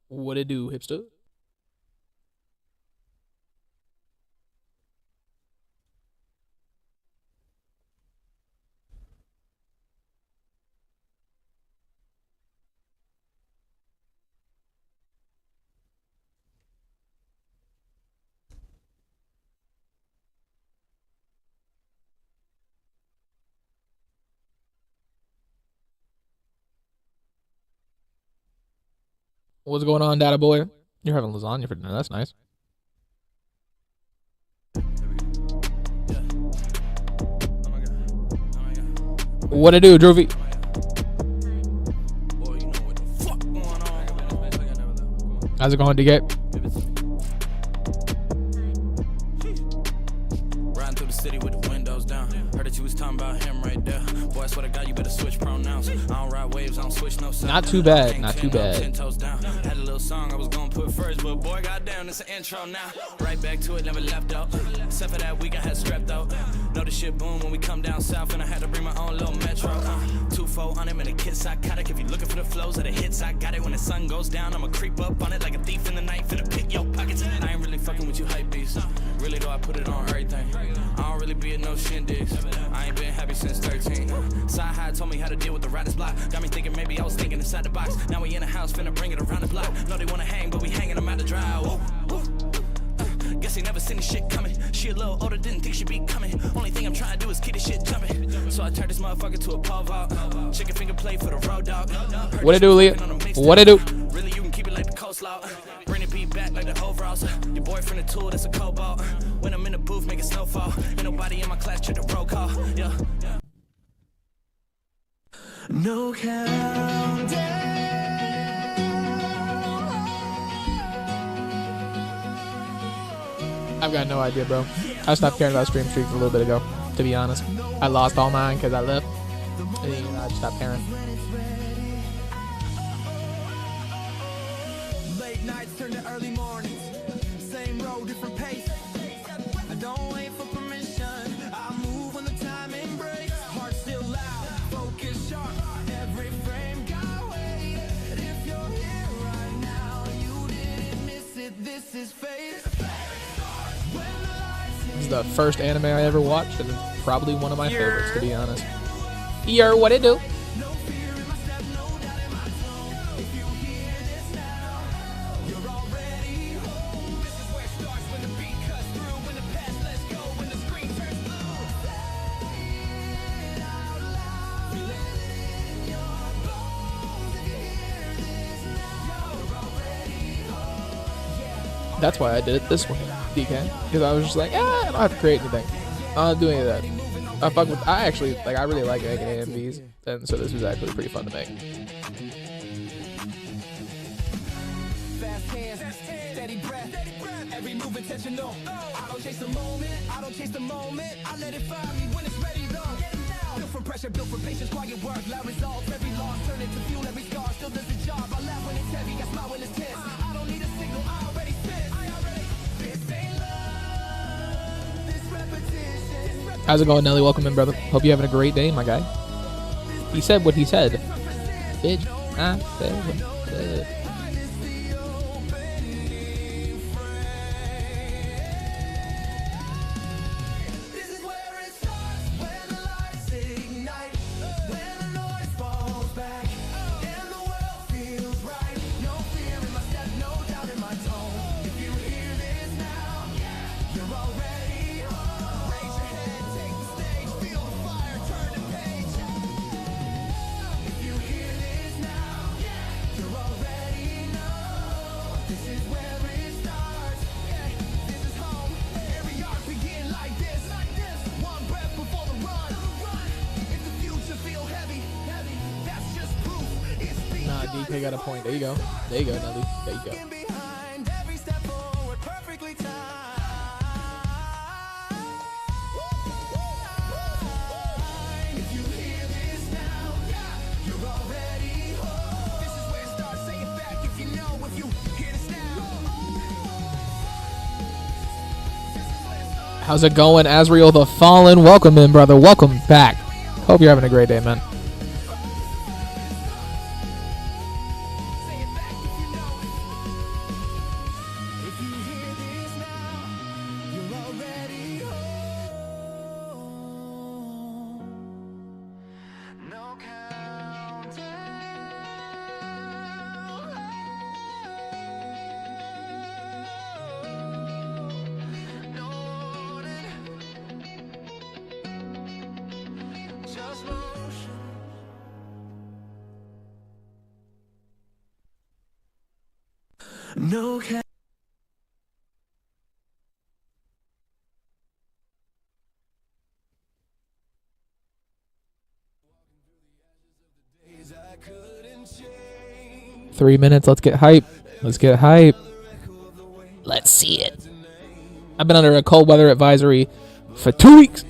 What it do, hipster? What's going on, data boy? You're having lasagna for dinner. That's nice. What it do, Droovy? How's it going, DK? Riding through the city with the windows down. Heard that you was talking about him right there. Boy, I swear to God, you better switch pronouns. I don't ride waves, I don't switch no sound. Not too bad, not too bad. Had a little song I was gonna put first, but boy, goddamn, it's an intro now. Right back to it, never left out. Except for that week I had strep out. Know the shit boom when we come down south, and I had to bring my own little metro. 2-4 on him and a kid psychotic. If you looking for the flows of the hits, I got it. When the sun goes down, I'ma creep up on it like a thief in the night. Finna pick your pockets. I ain't really fucking with you hype beats. Really though, I put it on everything. I don't really be at no shindigs. I ain't been happy since 13. Side high told me how to deal with the writer's block. Got me thinking maybe I was thinking inside the box. Now we in the house, finna bring it around the block. Know they wanna hang, but we hanging them out the dry. Guess they never seen this shit coming. She a little older, didn't think she'd be coming. Only thing I'm trying to do is keep this shit jumping. So I turned this motherfucker to a pole vault. Chicken finger play for the road dog. What it do, Leah? What it do? Really, you can keep it like the coastlaw. Bring the beat back like the overalls. Your boyfriend a tool, that's a cobalt. When I'm in the booth, make it snowfall. Ain't nobody in my class check the roll call. Yeah. No countdown. I've got no idea, bro. I stopped caring about stream streaks a little bit ago, to be honest. I lost all mine because I left. And then, I just stopped caring. Late nights turn to early mornings. Same road, different pace. I don't wait for permission. I move when the timing breaks. Heart still loud, focus sharp. Every frame got weight. If you're here right now, you didn't miss it. This is fate. This is the first anime I ever watched, and it's probably one of my favorites, to be honest. What it do? That's why I did it this way, DK. Because I was just like, I don't have to create anything. I don't do any of that. I actually, like, I really like making AMVs, and so this was actually pretty fun to make. Fast hands, steady breath, every move intentional. I don't chase the moment, I let it find me when it's ready though. Built for pressure, built for patience, quiet work, loud results. Every loss turn into fuel, every scar still does the job. I laugh when it's heavy, I smile when it's tense. I don't need a signal, I already spit. This ain't love, this repetition. How's it going, Nelly? Welcome in, brother. Hope you're having a great day, my guy. He said what he said. Bitch, I said what I said. DK got a point. There you go. There you go, Nelly. There you go. How's it going, Azriel the Fallen? Welcome in, brother. Welcome back. Hope you're having a great day, man. No. Three minutes. Let's get hype. Let's get hype. Let's see it. I've been under a cold weather advisory for 2 weeks.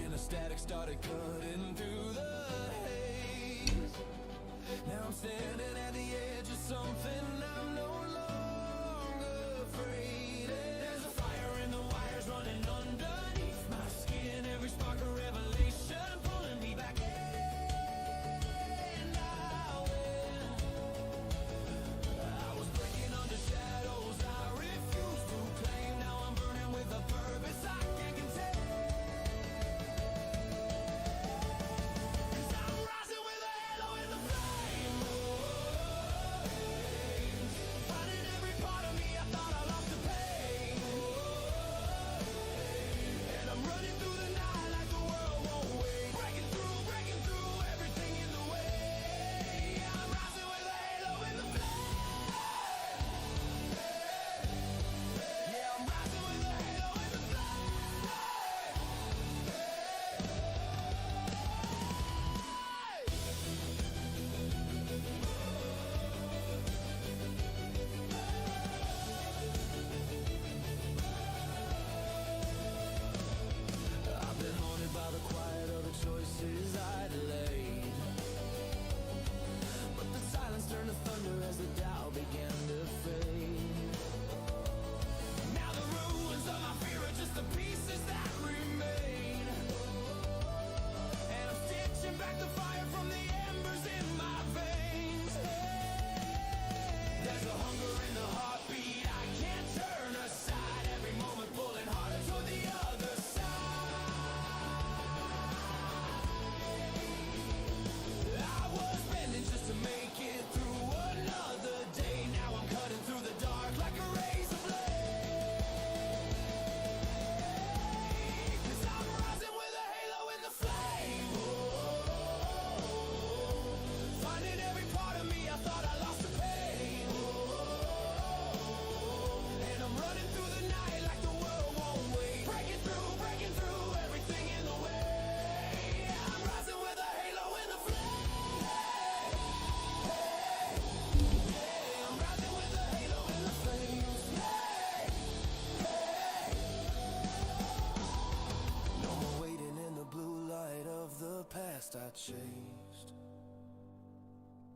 I chased.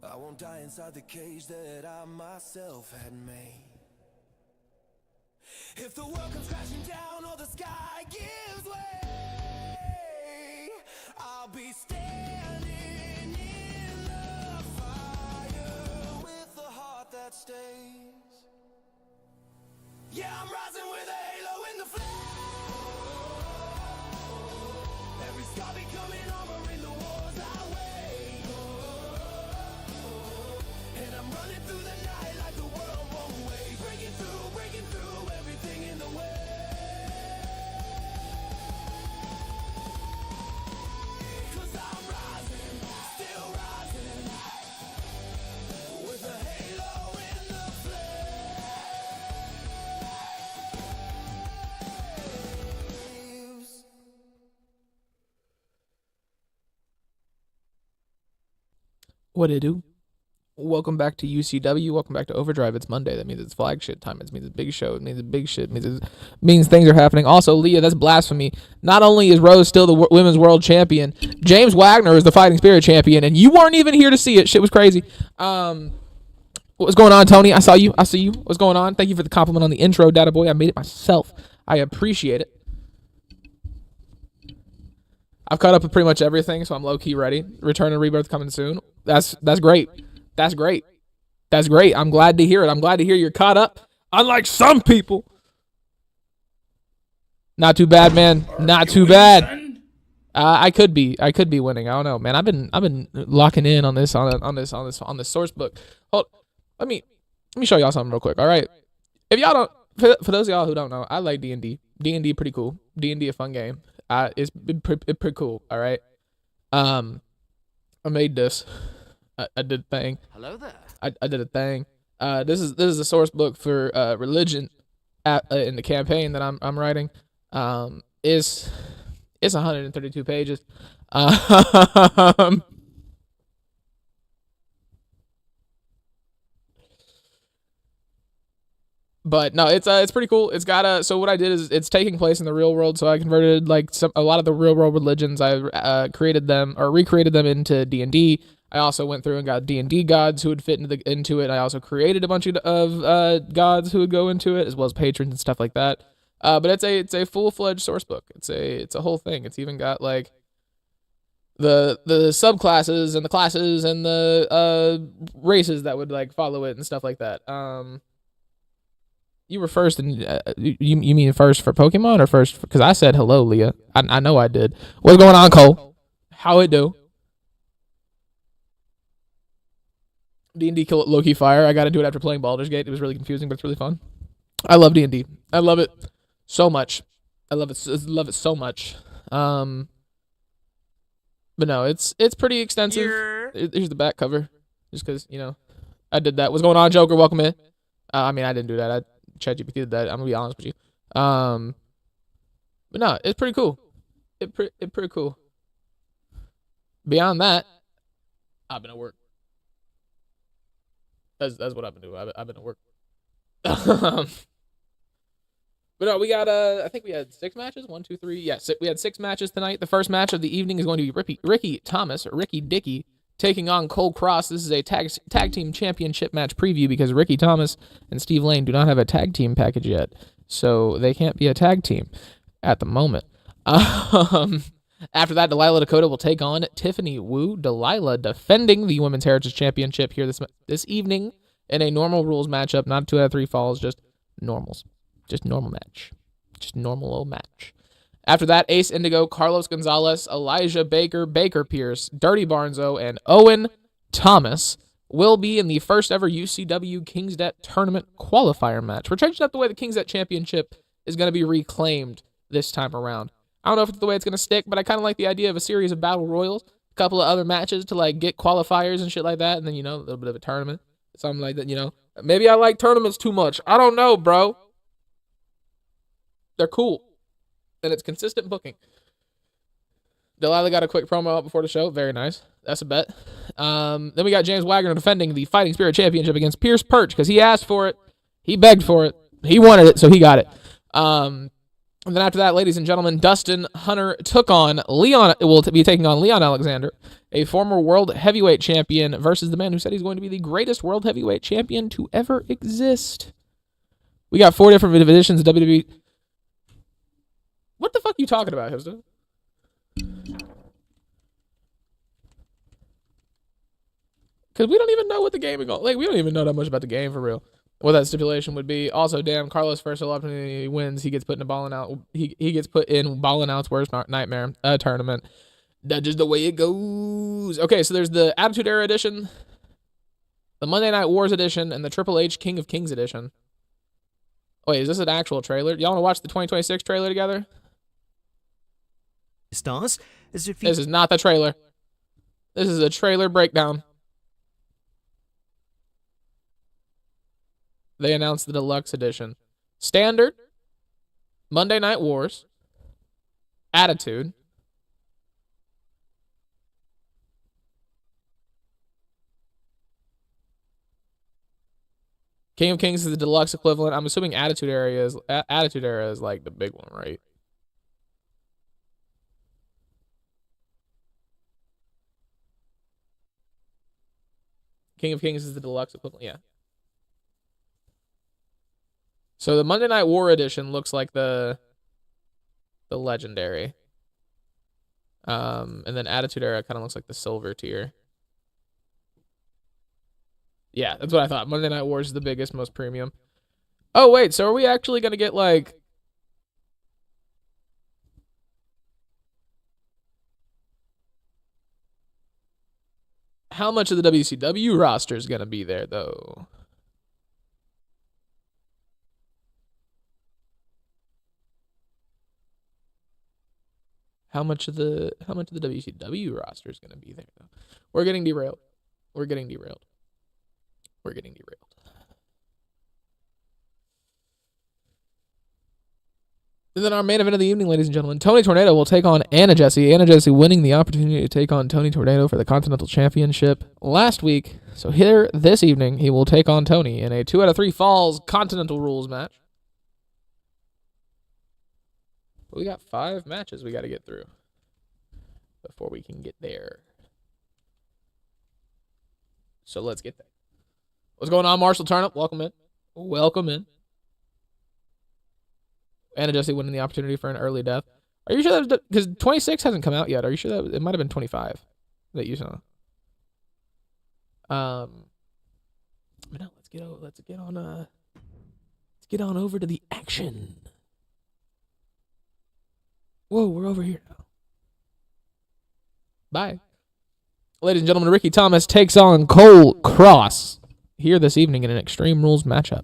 I won't die inside the cage that I myself had made. If the world comes crashing down or the sky gives way, I'll be standing in the fire with a heart that stays. Yeah, I'm rising with a halo in the flame. Every scar becoming armor in the wars I wage. And I'm running through the night like the world won't wait. Breaking through everything in the way. Cause I'm rising, still rising, with a halo in the flames. What it do? Welcome back to UCW. Welcome back to Overdrive. It's Monday. That means it's flagship time. It means it's big show. It means it's big shit. It means things are happening. Also, Leah, that's blasphemy. Not only is Rose still the women's world champion, James Wagner is the Fighting Spirit champion, and you weren't even here to see it. Shit was crazy. What's going on, Tony? I saw you. What's going on? Thank you for the compliment on the intro, Data Boy. I made it myself. I appreciate it. I've caught up with pretty much everything, so I'm low-key ready. Return and Rebirth coming soon. That's great. That's great. That's great. I'm glad to hear it. I'm glad to hear you're caught up. Unlike some people. Not too bad, man. Not too bad. I could be winning. I don't know, man. I've been locking in on this source book. Hold. Let me show y'all something real quick. All right. If y'all don't, for those of y'all who don't know, I like D&D. D&D pretty cool. D&D a fun game. It's pretty cool. All right. I made this. I did a thing. Hello there. I did a thing. This is a source book for religion in the campaign that I'm writing. It's 132 pages. But no, it's pretty cool. It's got a, so what I did is it's taking place in the real world. So I converted like a lot of the real world religions. I created them or recreated them into D&D. I also went through and got D&D gods who would fit into it. I also created a bunch of gods who would go into it, as well as patrons and stuff like that. But it's a full-fledged source book. It's a whole thing. It's even got like the subclasses and the classes and the races that would like follow it and stuff like that. You were first, and you mean first for Pokemon or first? Because I said hello, Leah. I know I did. What's going on, Cole? How it do? D&D Loki Fire. I got to do it after playing Baldur's Gate. It was really confusing, but it's really fun. I love D&D. I love it so much. I love it so much. But no, it's pretty extensive. Here's the back cover, just because I did that. What's going on, Joker? Welcome in. I mean, I didn't do that. ChatGPT did that. I'm gonna be honest with you. But no, it's pretty cool. It's pretty cool. Beyond that, I've been at work. That's what I've been doing. I've been at work. But no, we got I think we had 6 matches. 1, 2, 3. Yeah, we had 6 matches tonight. The first match of the evening is going to be Ricky Dickey taking on Cole Kross. This is a tag team championship match preview because Ricky Thomas and Steve Lane do not have a tag team package yet, so they can't be a tag team at the moment. After that, Delilah Dakota will take on Tiffany Woo. Delilah defending the Women's Heritage Championship here this evening in a normal rules matchup, not 2 out of 3 falls, just normals. Just normal match. Just normal old match. After that, Ace Indigo, Carlos Gonzalez, Elijah Baker, Baker Pierce, Dirty Barnzo, and Owen Thomas will be in the first ever UCW King's Debt Tournament qualifier match. We're changing up the way the King's Debt Championship is going to be reclaimed this time around. I don't know if it's the way it's going to stick, but I kind of like the idea of a series of battle royals, a couple of other matches to like get qualifiers and shit like that, and then, a little bit of a tournament, something like that, Maybe I like tournaments too much. I don't know, bro. They're cool. And it's consistent booking. Delilah got a quick promo out before the show. Very nice. That's a bet. Then we got James Wagner defending the Fighting Spirit Championship against Pierce Perch because he asked for it. He begged for it. He wanted it, so he got it. And then after that, ladies and gentlemen, Dustyn Hunter will be taking on Leon Alexander, a former world heavyweight champion, versus the man who said he's going to be the greatest world heavyweight champion to ever exist. We got 4 different editions of WWE. What the fuck are you talking about, Hipster? Because we don't even know what the game is going. Like, we don't even know that much about the game for real. What that stipulation would be. Also, damn, Carlos first opportunity wins. He gets put in a ballin' out. He gets put in Ballin' Out's worst nightmare tournament. That's just the way it goes. Okay, so there's the Attitude Era edition, the Monday Night Wars edition, and the Triple H King of Kings edition. Wait, is this an actual trailer? Y'all want to watch the 2026 trailer together? Stars, as if This is not the trailer. This is a trailer breakdown. They announced the deluxe edition. Standard, Monday Night Wars, Attitude, King of Kings is the deluxe equivalent. I'm assuming Attitude Era is like the big one, right? King of Kings is the deluxe equivalent, yeah. So the Monday Night War edition looks like the legendary. And then Attitude Era kind of looks like the silver tier. Yeah, that's what I thought. Monday Night Wars is the biggest, most premium. Oh, wait, so are we actually going to get like... How much of the WCW roster is going to be there, though? How much of the WCW roster is going to be there, though? We're getting derailed. We're getting derailed. And then our main event of the evening, ladies and gentlemen, Tony Tornado will take on Anna Jessie. Anna Jessie winning the opportunity to take on Tony Tornado for the Continental Championship last week. So here, this evening, he will take on Tony in a 2 out of 3 falls Continental Rules match. But we got 5 matches we got to get through before we can get there. So let's get there. What's going on, Marshall Turnip? Welcome in. Welcome in. Anna Jessie winning the opportunity for an early death. Are you sure that because 26 hasn't come out yet? Are you sure that it might have been 25 that you saw? No, let's get on over to the action. Whoa, we're over here now. Bye. Ladies and gentlemen, Ricky Thomas takes on Cole Kross here this evening in an Extreme Rules matchup.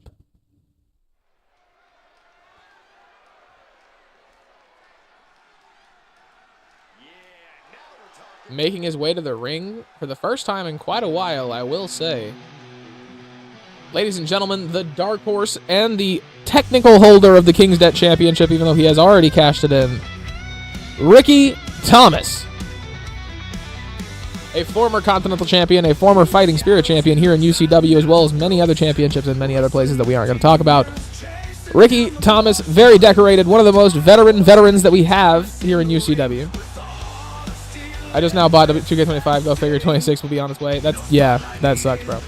Making his way to the ring for the first time in quite a while, I will say. Ladies and gentlemen, the dark horse and the technical holder of the King's Debt Championship, even though he has already cashed it in, Ricky Thomas. A former Continental Champion, a former Fighting Spirit Champion here in UCW, as well as many other championships in many other places that we aren't going to talk about. Ricky Thomas, very decorated, one of the most veterans that we have here in UCW. I just now bought the 2K25. Go figure 26 will be on its way. That sucks, bro.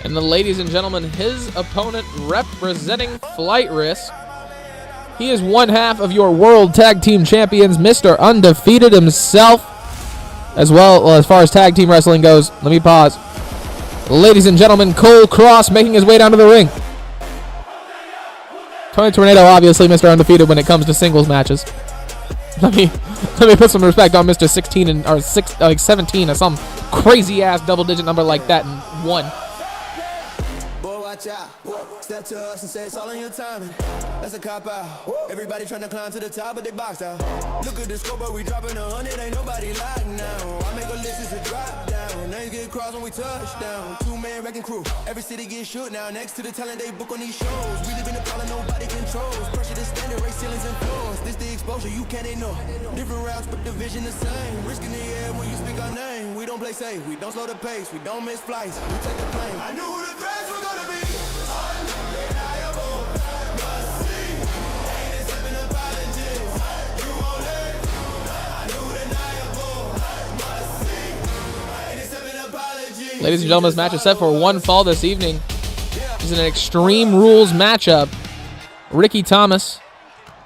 And the ladies and gentlemen, his opponent representing Flight Risk. He is one half of your World Tag Team Champions, Mr. Undefeated himself. As well, as far as tag team wrestling goes, let me pause. Ladies and gentlemen, Cole Kross making his way down to the ring. Tony Tornado, obviously Mr. Undefeated when it comes to singles matches. Let me put some respect on Mr. 16 or 17 or some crazy ass double digit number like that and 1. Watch out. Step to us and say it's all in your timing. That's a cop out. Everybody trying to climb to the top, but they boxed out. Look at the score, but we dropping 100. Ain't nobody like now. I make a list, it's a drop down. Names get crossed when we touch down. 2-man wrecking crew. Every city gets shoot now. Next to the talent they book on these shows. We live in the problem nobody controls. Pressure the standard, race ceilings and floors. This the exposure you can't ignore. Different routes, but the vision the same. Risk in the air when you speak our name. We don't play safe. We don't slow the pace. We don't miss flights. We take the plane. I knew who the threats were gonna be. Ladies and gentlemen, this match is set for 1 fall this evening. This is an Extreme Rules matchup. Ricky Thomas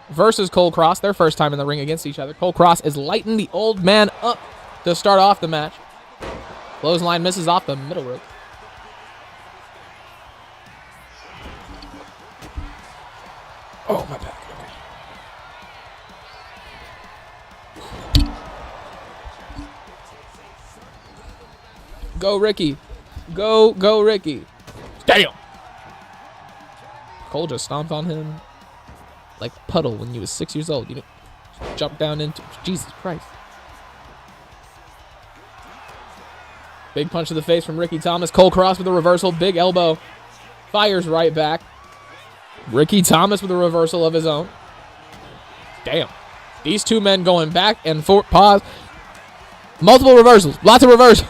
versus Cole Kross, their first time in the ring against each other. Cole Kross is lighting the old man up to start off the match. Clothesline misses off the middle rope. Oh, my back. Okay. Go, Ricky. Go, Ricky. Damn. Cole just stomped on him like Puddle when he was 6 years old. You know, jumped down into Jesus Christ. Big punch to the face from Ricky Thomas. Cole Kross with a reversal. Big elbow. Fires right back. Ricky Thomas with a reversal of his own. Damn. These two men going back and forth. Pause. Multiple reversals. Lots of reversals.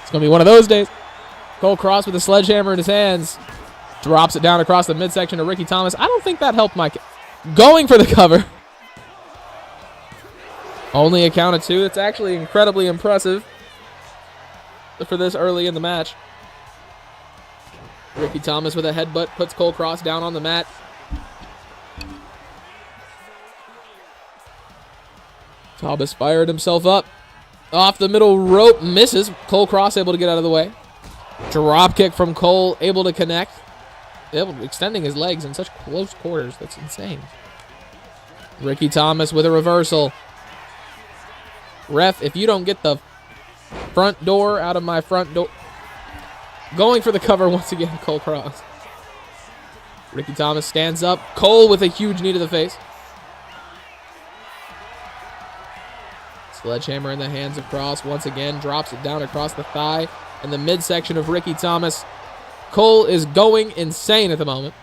It's going to be one of those days. Cole Kross with a sledgehammer in his hands. Drops it down across the midsection to Ricky Thomas. I don't think that helped Mike. Going for the cover. Only a count of 2. It's actually incredibly impressive for this early in the match. Ricky Thomas with a headbutt puts Cole Kross down on the mat. Thomas fired himself up. Off the middle rope, misses. Cole Kross able to get out of the way. Drop kick from Cole, able to connect. Extending his legs in such close quarters. That's insane. Ricky Thomas with a reversal. Ref, if you don't get the front door out of my front door. Going for the cover once again, Cole Kross. Ricky Thomas stands up. Cole with a huge knee to the face. Sledgehammer in the hands of Kross. Once again, drops it down across the thigh in the midsection of Ricky Thomas. Cole is going insane at the moment.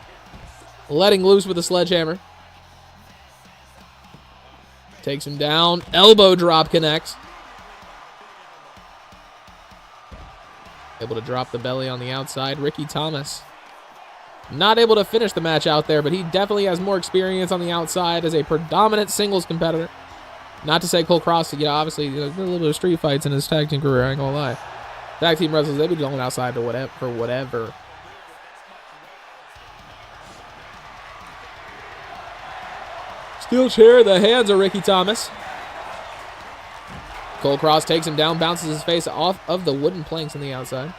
Letting loose with a sledgehammer. Takes him down. Elbow drop connects. Able to drop the belly on the outside. Ricky Thomas not able to finish the match out there, but he definitely has more experience on the outside as a predominant singles competitor. Not to say Cole Kross, obviously, a little bit of street fights in his tag team career, I ain't gonna lie. Tag team wrestlers, they be going outside for whatever. Steel chair, the hands of Ricky Thomas. Cole Kross takes him down, bounces his face off of the wooden planks on the outside.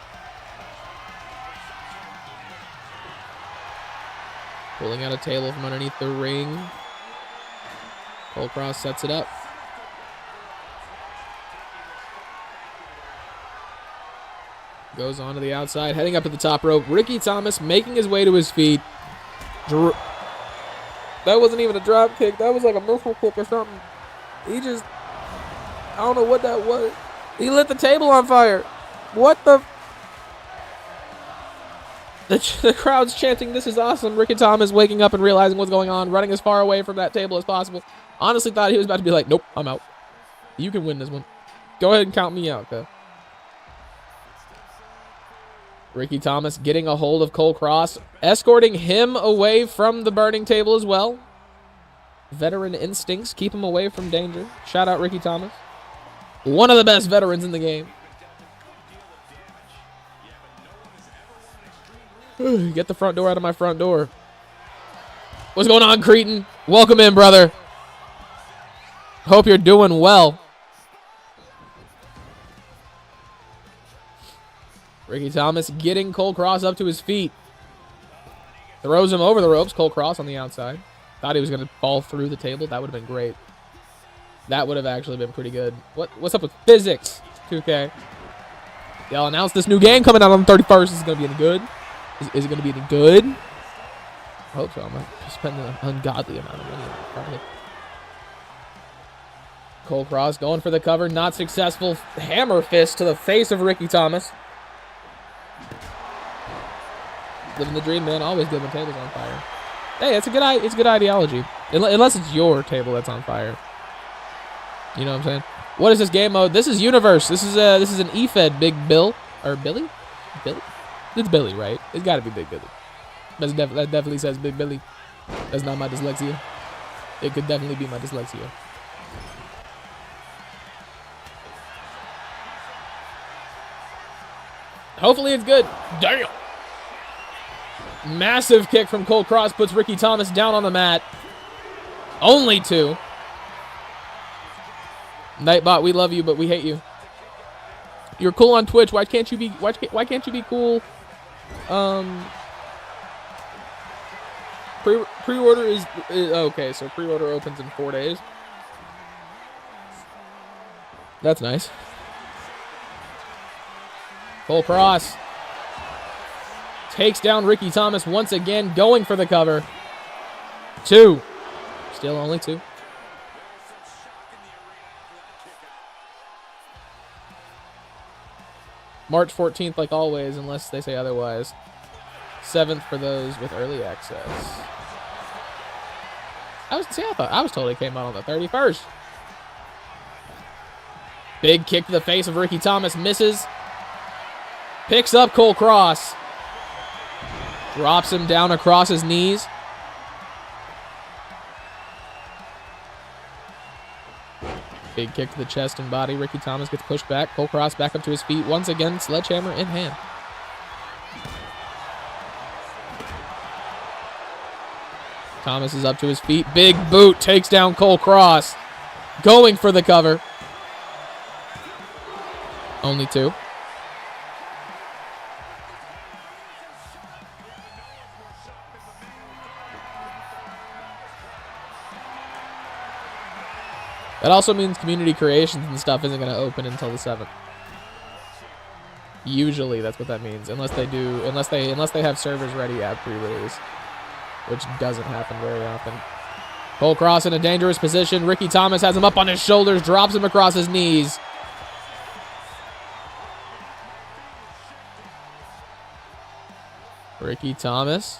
Pulling out a table from underneath the ring. Cole Kross sets it up. Goes on to the outside, heading up to the top rope. Ricky Thomas making his way to his feet. That wasn't even a drop kick. That was like a missile kick or something. I don't know what that was. He lit the table on fire. What the? The crowd's chanting, "This is awesome." Ricky Thomas waking up and realizing what's going on, running as far away from that table as possible. Honestly thought he was about to be like, "Nope, I'm out. You can win this one. Go ahead and count me out, though." Ricky Thomas getting a hold of Cole Kross, escorting him away from the burning table as well. Veteran instincts keep him away from danger. Shout out Ricky Thomas. One of the best veterans in the game. Get the front door out of my front door. What's going on, Cretan? Welcome in, brother. Hope you're doing well. Ricky Thomas getting Cole Kross up to his feet. Throws him over the ropes. Cole Kross on the outside. Thought he was going to fall through the table. That would have been great. That would have actually been pretty good. What's up with physics, 2K? Y'all announced this new game coming out on the 31st. Is it going to be any good? Is it going to be any good? I hope so. I'm going to spend an ungodly amount of money on it, probably. Cole Kross going for the cover. Not successful. Hammer fist to the face of Ricky Thomas. Living the dream, man. Always good when tables on fire. Hey, it's a good ideology. Unless it's your table that's on fire. You know what I'm saying? What is this game mode? This is Universe. This is an EFED, Big Bill. Or Billy? Billy? It's Billy, right? It's got to be Big Billy. That definitely says Big Billy. That's not my dyslexia. It could definitely be my dyslexia. Hopefully it's good. Damn! Massive kick from Cole Kross puts Ricky Thomas down on the mat. Only two. Nightbot, we love you, but we hate you. You're cool on Twitch. Why can't you be cool? Pre-order is okay. So pre-order opens in 4 days. That's nice. Cole Kross takes down Ricky Thomas once again, going for the cover. Two. Still only two. March 14th, like always, unless they say otherwise. 7th for those with early access. I was told it came out on the 31st. Big kick to the face of Ricky Thomas, misses. Picks up Cole Kross. Drops him down across his knees. Big kick to the chest and body. Ricky Thomas gets pushed back. Cole Kross back up to his feet. Once again, sledgehammer in hand. Thomas is up to his feet. Big boot takes down Cole Kross. Going for the cover. Only 2. That also means community creations and stuff isn't going to open until the 7th. Usually that's what that means, unless they have servers ready at pre-release, which doesn't happen very often. Cole Kross in a dangerous position. Ricky Thomas has him up on his shoulders, drops him across his knees. Ricky Thomas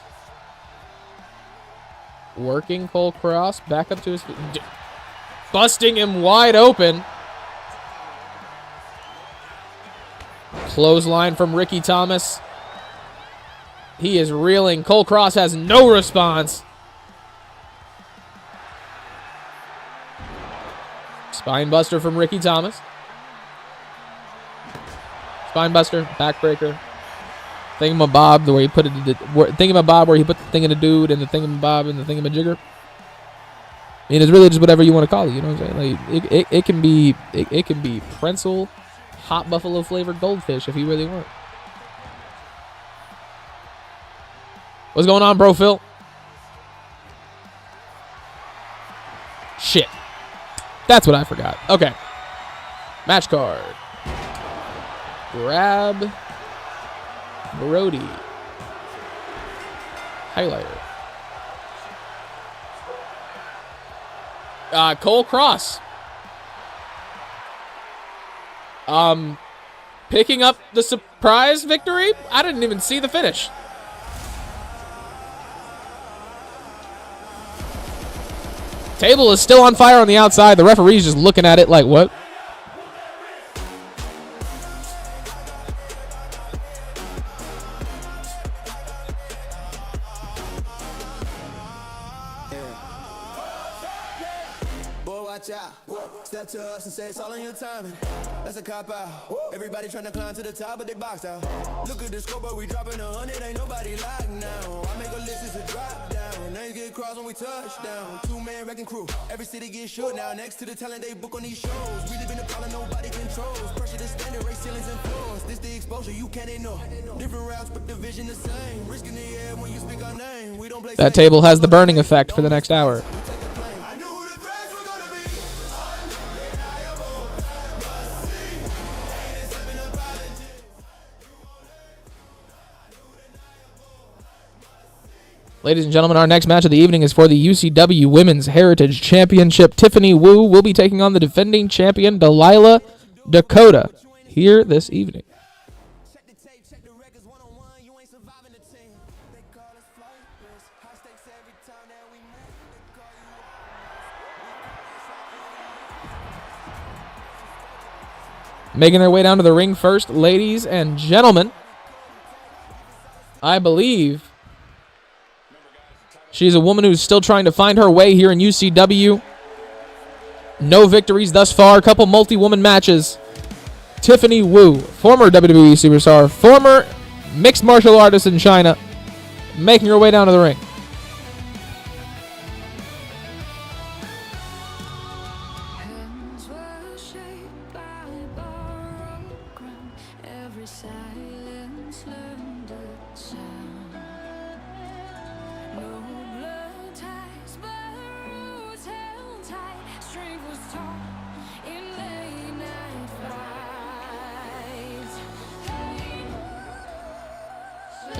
working Cole Kross back up to his feet. Busting him wide open. Clothesline from Ricky Thomas. He is reeling. Cole Kross has no response. Spinebuster from Ricky Thomas. Spinebuster, backbreaker. Thingamabob, the way he put it. Thingamabob, where he put the thing in a dude, and the thingamabob, and the thingamajigger. I mean, it's really just whatever you want to call it. You know what I'm saying? Like it can be Prenzel, hot buffalo flavored goldfish if you really want. What's going on, bro, Phil? Shit. That's what I forgot. Okay. Match card. Grab Brody. Highlighter. Cole Kross. Picking up the surprise victory? I didn't even see the finish. Table is still on fire on the outside. The referee's just looking at it like, what? Step to us and say it's all in your timing. That's a cop out. Everybody trying to climb to the top, but they boxed out. Look at the scoreboard, we dropping 100. Ain't nobody locked now. I make a list, it's a drop down. Names get crossed when we touch down. 2-man wrecking crew. Every city gets short now. Next to the talent they book on these shows. We live in a problem nobody controls. Pressure the standard, race ceilings and floors. This the exposure you can't ignore. Different routes, but the vision the same. Risk in the air when you speak our name. We don't play. That table has the burning effect for the next hour. Ladies and gentlemen, our next match of the evening is for the UCW Women's Heritage Championship. Tiffany Woo will be taking on the defending champion, Delilah Dakota, here this evening. Making their way down to the ring first, ladies and gentlemen, I believe she's a woman who's still trying to find her way here in UCW. No victories thus far. A couple multi-woman matches. Tiffany Woo, former WWE superstar, former mixed martial artist in China, making her way down to the ring.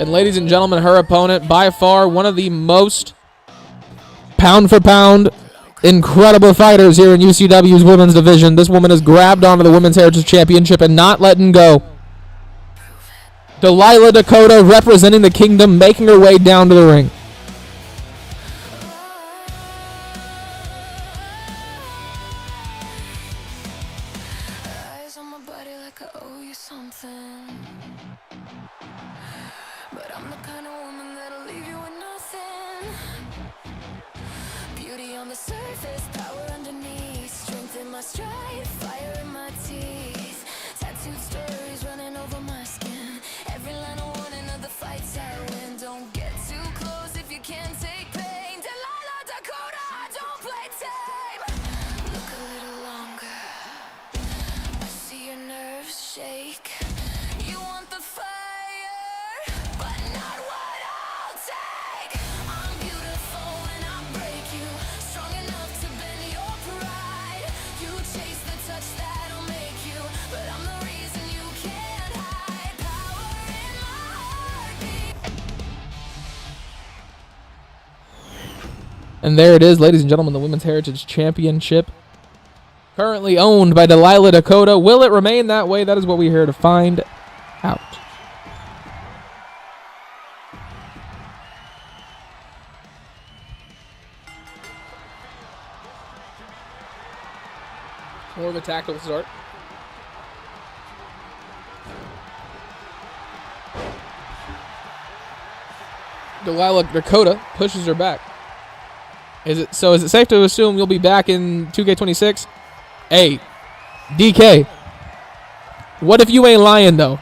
And ladies and gentlemen, her opponent, by far one of the most pound-for-pound incredible fighters here in UCW's women's division. This woman has grabbed onto the Women's Heritage Championship and not letting go. Delilah Dakota representing the kingdom, making her way down to the ring. Shake. And there it is, ladies and gentlemen, the Women's Heritage Championship. Currently owned by Delilah Dakota. Will it remain that way? That is what we're here to find out. More of a tactical start. Delilah Dakota pushes her back. Is it safe to assume you'll be back in 2K26? Hey, DK. What if you ain't lying though?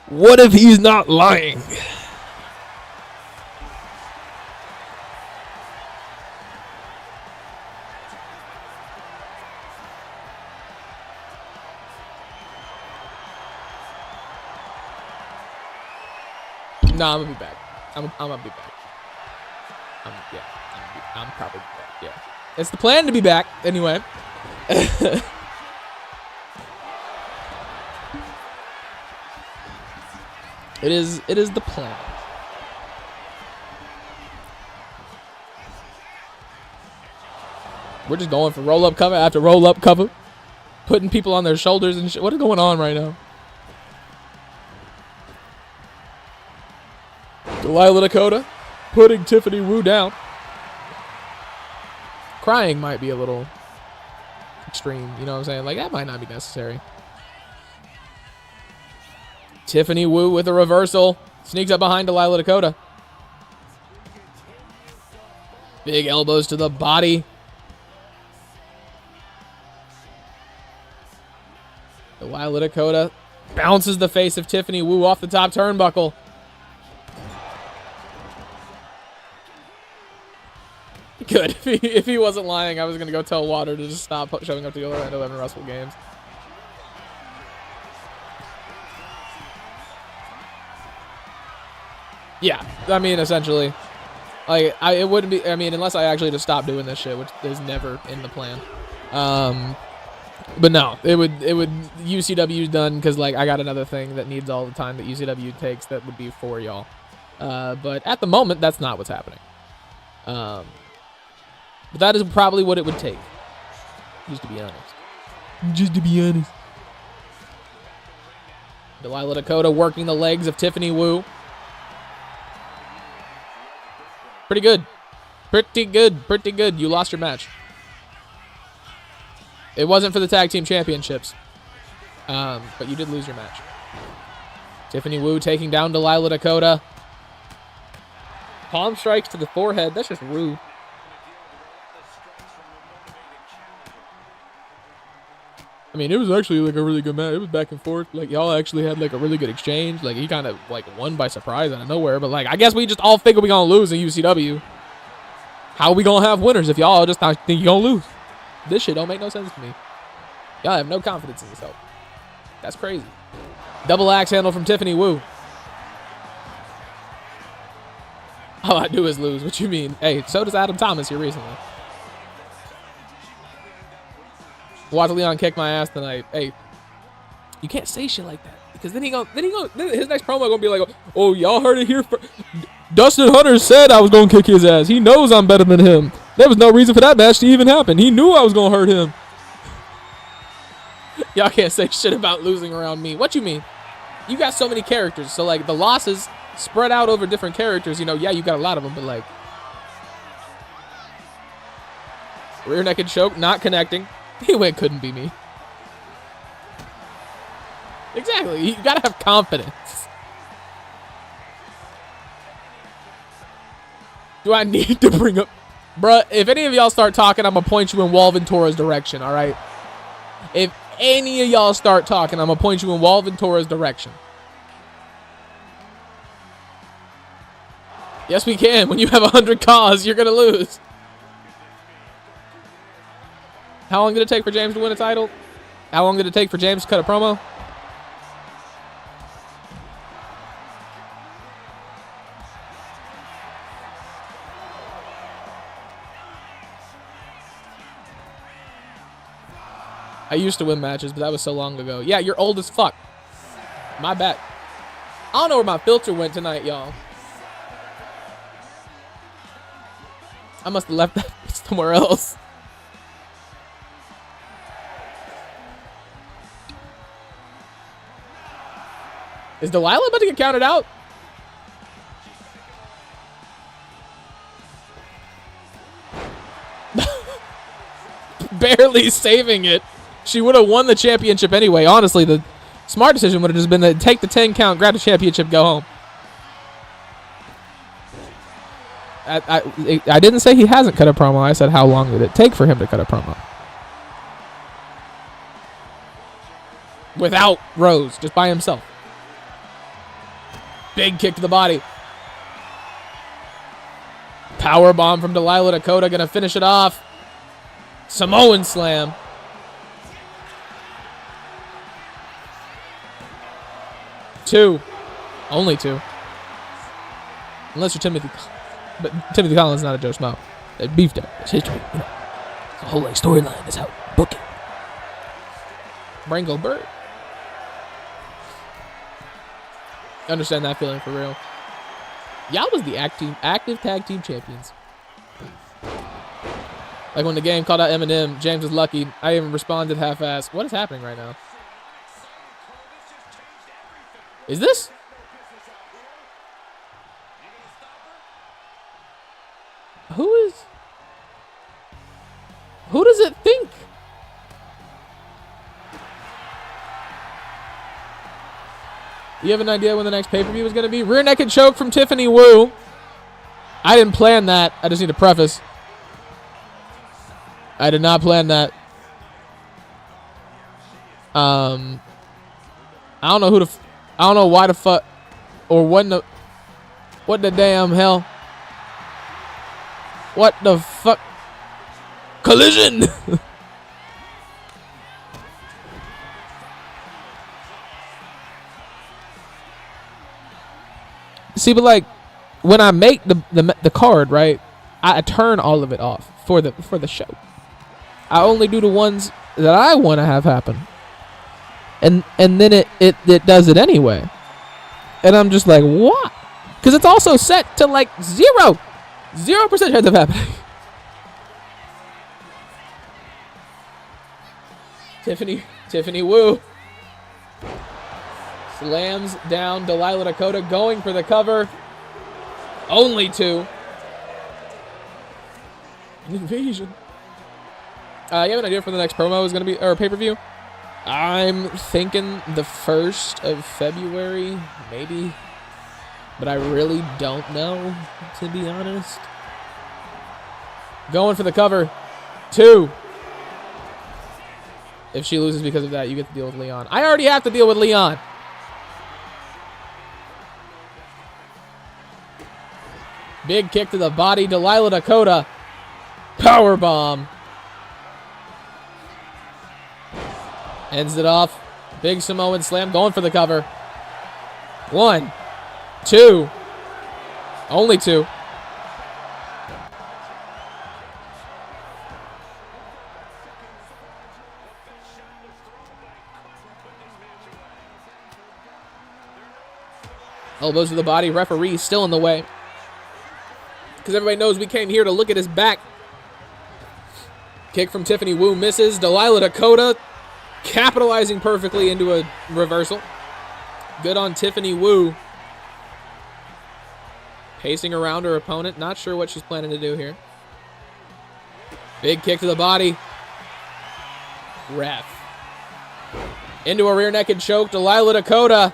What if he's not lying? No, I'm gonna be back. I'm gonna be back. I'm probably back. Yeah, it's the plan to be back anyway. It is the plan. We're just going for roll up cover after roll up cover, putting people on their shoulders and shit. What is going on right now? Delilah Dakota putting Tiffany Woo down. Crying might be a little extreme, you know what I'm saying? Like, that might not be necessary. Tiffany Woo with a reversal. Sneaks up behind Delilah Dakota. Big elbows to the body. Delilah Dakota bounces the face of Tiffany Woo off the top turnbuckle. Good. If he wasn't lying, I was going to go tell Water to just stop showing up to the Orlando 11 Russell games. Yeah, I mean, essentially. Like, it wouldn't be, I mean, unless I actually just stopped doing this shit, which is never in the plan. But no, it would UCW's done because, like, I got another thing that needs all the time that UCW takes that would be for y'all. But at the moment, that's not what's happening. But that is probably what it would take. Just to be honest. Delilah Dakota working the legs of Tiffany Woo. Pretty good. Pretty good. You lost your match. It wasn't for the tag team championships. But you did lose your match. Tiffany Woo taking down Delilah Dakota. Palm strikes to the forehead. That's just rude. I mean, it was actually like a really good match. It was back and forth. Like, y'all actually had like a really good exchange. Like, he kind of like won by surprise out of nowhere. But like, I guess we just all figure we gonna lose in UCW. How are we gonna have winners if y'all just think you gonna lose? This shit don't make no sense to me. Y'all have no confidence in yourself. That's crazy. Double axe handle from Tiffany Woo. All I do is lose. What you mean? Hey, so does Adam Thomas here recently. Watch Leon kick my ass tonight. Hey, you can't say shit like that because then his next promo gonna be like, oh, y'all heard it here first. Dustyn Hunter said I was gonna kick his ass. He knows I'm better than him. There was no reason for that match to even happen. He knew I was gonna hurt him. Y'all can't say shit about losing around me. What you mean? You got so many characters, so like the losses spread out over different characters. You know, yeah, you got a lot of them, but like rear naked choke, not connecting. He went, couldn't be me. Exactly. You gotta have confidence. Do I need to bring up... Bruh, if any of y'all start talking, I'm gonna point you in Walventura's direction, alright? If any of y'all start talking, I'm gonna point you in Walventura's direction. Yes, we can. When you have 100 cause, you're gonna lose. How long did it take for James to win a title? How long did it take for James to cut a promo? I used to win matches, but that was so long ago. Yeah, you're old as fuck. My bad. I don't know where my filter went tonight, y'all. I must have left that somewhere else. Is Delilah about to get counted out? Barely saving it. She would have won the championship anyway. Honestly, the smart decision would have just been to take the 10 count, grab the championship, go home. I didn't say he hasn't cut a promo. I said how long did it take for him to cut a promo? Without Rose, just by himself. Big kick to the body. Power bomb from Delilah Dakota, gonna finish it off. Samoan slam. Two. Only two. Unless you're Timothy. But Timothy Collins is not a Joe Schmo. It's beef there. It's history. You know. It's a whole like storyline. That's how book it. Brango Bird. Understand that feeling for real. Y'all was the active tag team champions. Like when the game called out Eminem, James was lucky. I even responded half-assed. What is happening right now? Is this? Who does it think? You have an idea when the next pay-per-view is going to be? Rear naked choke from Tiffany Woo. I didn't plan that. I just need to preface. I did not plan that. I don't know I don't know why the fuck or what the damn hell. What the fuck? Collision. See, but like when I make the card, right? I turn all of it off for the show. I only do the ones that I want to have happen. And then it does it anyway. And I'm just like, what? Because it's also set to like 0% chance of happening. Tiffany Woo slams down Delilah Dakota, going for the cover. Only two. Invasion. You have an idea for the next promo is going to be, or pay-per-view? I'm thinking the 1st of February, maybe. But I really don't know, to be honest. Going for the cover. 2. If she loses because of that, you get to deal with Leon. I already have to deal with Leon. Big kick to the body. Delilah Dakota. Power bomb. Ends it off. Big Samoan slam. Going for the cover. 1, 2. Only 2. Elbows to the body. Referee still in the way. Because everybody knows we came here to look at his back. Kick from Tiffany Woo misses. Delilah Dakota capitalizing perfectly into a reversal. Good on Tiffany Woo. Pacing around her opponent. Not sure what she's planning to do here. Big kick to the body. Ref. Into a rear naked choke. Delilah Dakota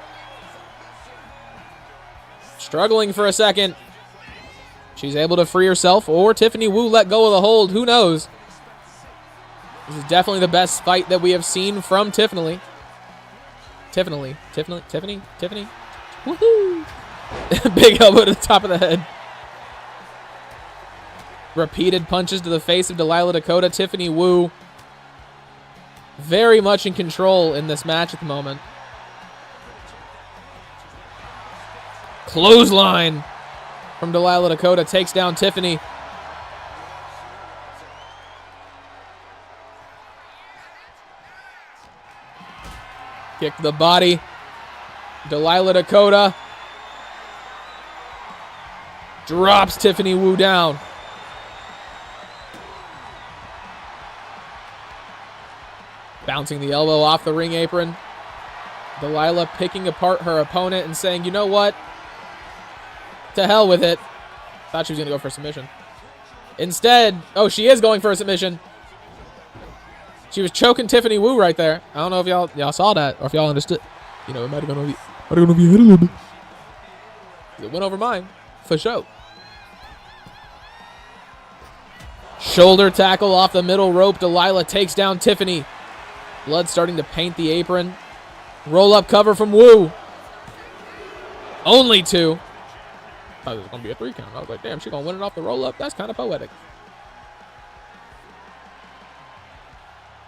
struggling for a second. She's able to free herself, or Tiffany Woo let go of the hold. Who knows? This is definitely the best fight that we have seen from Tiffany. Tiffany. Woohoo! Big elbow to the top of the head. Repeated punches to the face of Delilah Dakota. Tiffany Woo very much in control in this match at the moment. Clothesline from Delilah Dakota takes down Tiffany. Kick to the body. Delilah Dakota Drops Tiffany Woo down. Bouncing the elbow off the ring apron. Delilah picking apart her opponent and saying, you know what? To hell with it. Thought she was going to go for a submission. Instead, oh, she is going for a submission. She was choking Tiffany Woo right there. I don't know if y'all saw that or if y'all understood. You know, it might have gone over your head a little bit. It went over mine, for sure. Shoulder tackle off the middle rope. Delilah takes down Tiffany. Blood starting to paint the apron. Roll up cover from Woo. Only 2. I thought it was going to be a 3 count. I was like, damn, she's going to win it off the roll up. That's kind of poetic.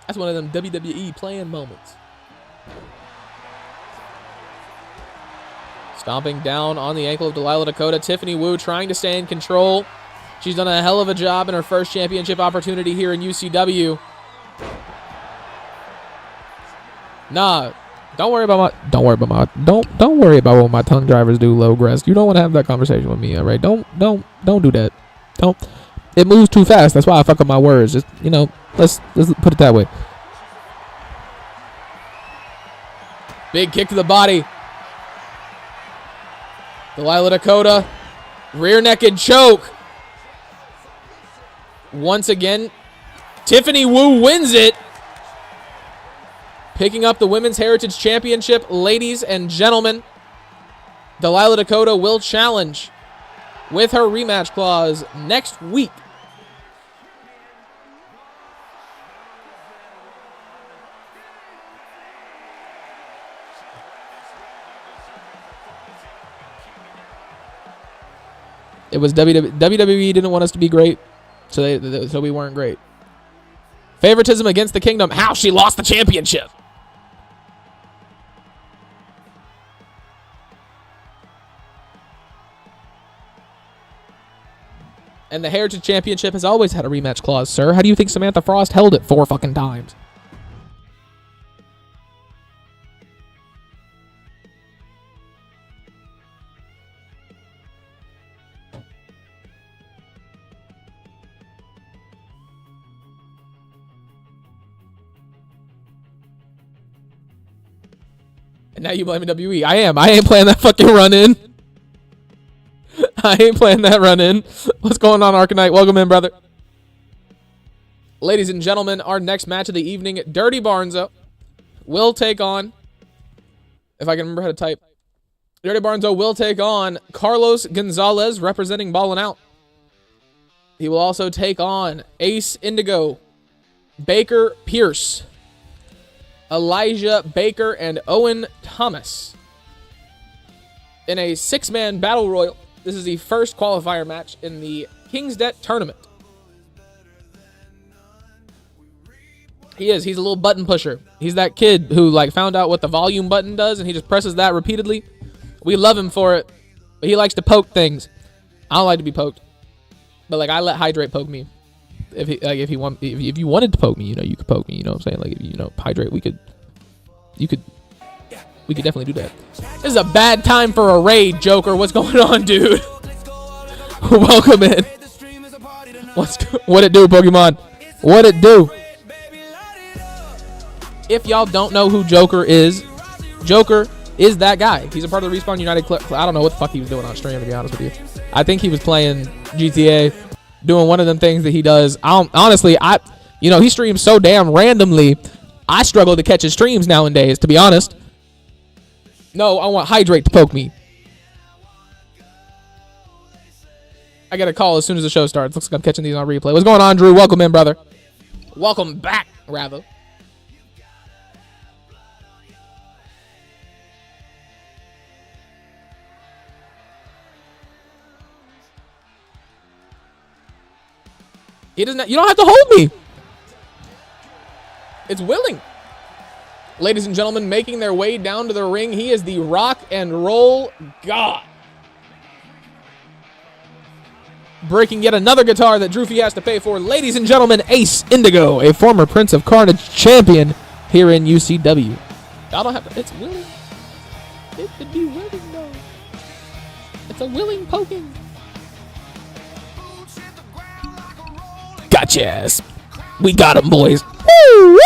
That's one of them WWE playing moments. Stomping down on the ankle of Delilah Dakota. Tiffany Woo trying to stay in control. She's done a hell of a job in her first championship opportunity here in UCW. Nah, don't worry about what my tongue drivers do, low grest. You don't want to have that conversation with me, all right? Don't do that. Don't. It moves too fast. That's why I fuck up my words. Just, you know, let's put it that way. Big kick to the body. Delilah Dakota, rear naked choke. Once again, Tiffany Woo wins it. Picking up the Women's Heritage Championship, ladies and gentlemen. Delilah Dakota will challenge with her rematch clause next week. It was WWE didn't want us to be great, so we weren't great. Favoritism against the Kingdom. How she lost the championship. And the Heritage Championship has always had a rematch clause, sir. How do you think Samantha Frost held it 4 fucking times? And now you blame WWE. I ain't playing that fucking run in. I ain't playing that run in. What's going on, Arcanite? Welcome in, brother. Ladies and gentlemen, our next match of the evening, Dirty Barnzo will take on, if I can remember how to type, Dirty Barnzo will take on Carlos Gonzalez, representing Ballin' Out. He will also take on Ace Indigo, Baker Pierce, Elijah Baker, and Owen Thomas in a 6-man battle royal. This is the first qualifier match in the King's Debt tournament. He's a little button pusher. He's that kid who like found out what the volume button does and he just presses that repeatedly. We love him for it, but he likes to poke things. I don't like to be poked, but like I let Hydrate poke me. If you wanted to poke me, you know, you could poke me. You know what I'm saying? Like, if, you know, Hydrate, we could definitely do that. This is a bad time for a raid, Joker. What's going on, dude? Welcome in. What it do, Pokemon? What it do? If y'all don't know who Joker is that guy. He's a part of the Respawn United Club. I don't know what the fuck he was doing on stream, to be honest with you. I think he was playing GTA, doing one of them things that he does. Honestly, he streams so damn randomly. I struggle to catch his streams nowadays, to be honest. No, I want Hydrate to poke me. I get a call as soon as the show starts. Looks like I'm catching these on replay. What's going on, Drew? Welcome in, brother. Welcome back, rather. You don't have to hold me. It's willing. Ladies and gentlemen, making their way down to the ring, he is the rock and roll god. Breaking yet another guitar that Droofy has to pay for. Ladies and gentlemen, Ace Indigo, a former Prince of Carnage champion here in UCW. Y'all don't have to, it's willing. It could be willing, though. It's a willing poking. Yes. We got him, boys. Woo!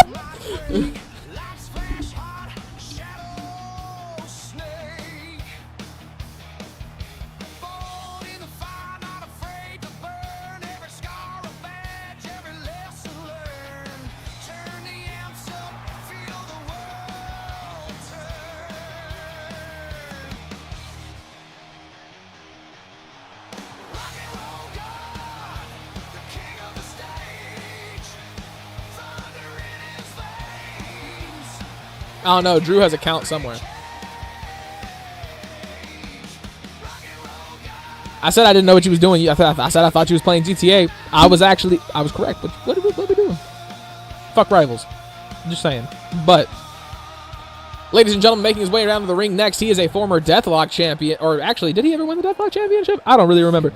I don't know. Drew has a count somewhere. I said I didn't know what she was doing. I said I thought she was playing GTA. I was correct. But what are we doing? Fuck rivals. Just saying. But, ladies and gentlemen, making his way around to the ring next, he is a former Deathlock champion. Or actually, did he ever win the Deathlock championship? I don't really remember.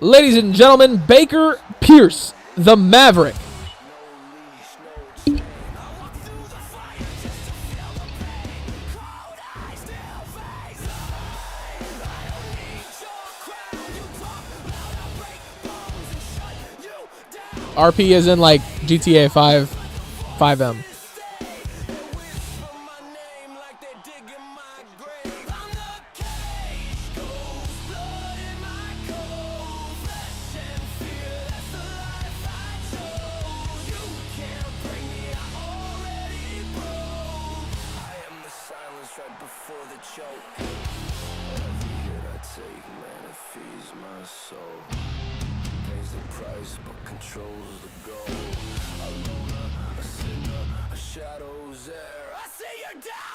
Ladies and gentlemen, Baker Pierce, the Maverick. RP is in like GTA 5M.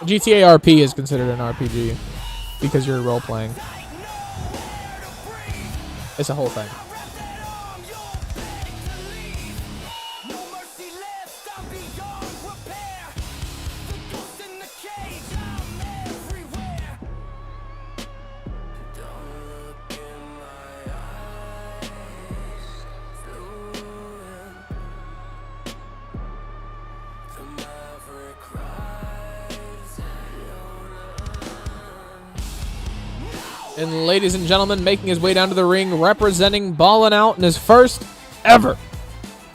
GTA RP is considered an RPG because you're role playing. It's a whole thing. And ladies and gentlemen, making his way down to the ring, representing Ballin' Out in his first ever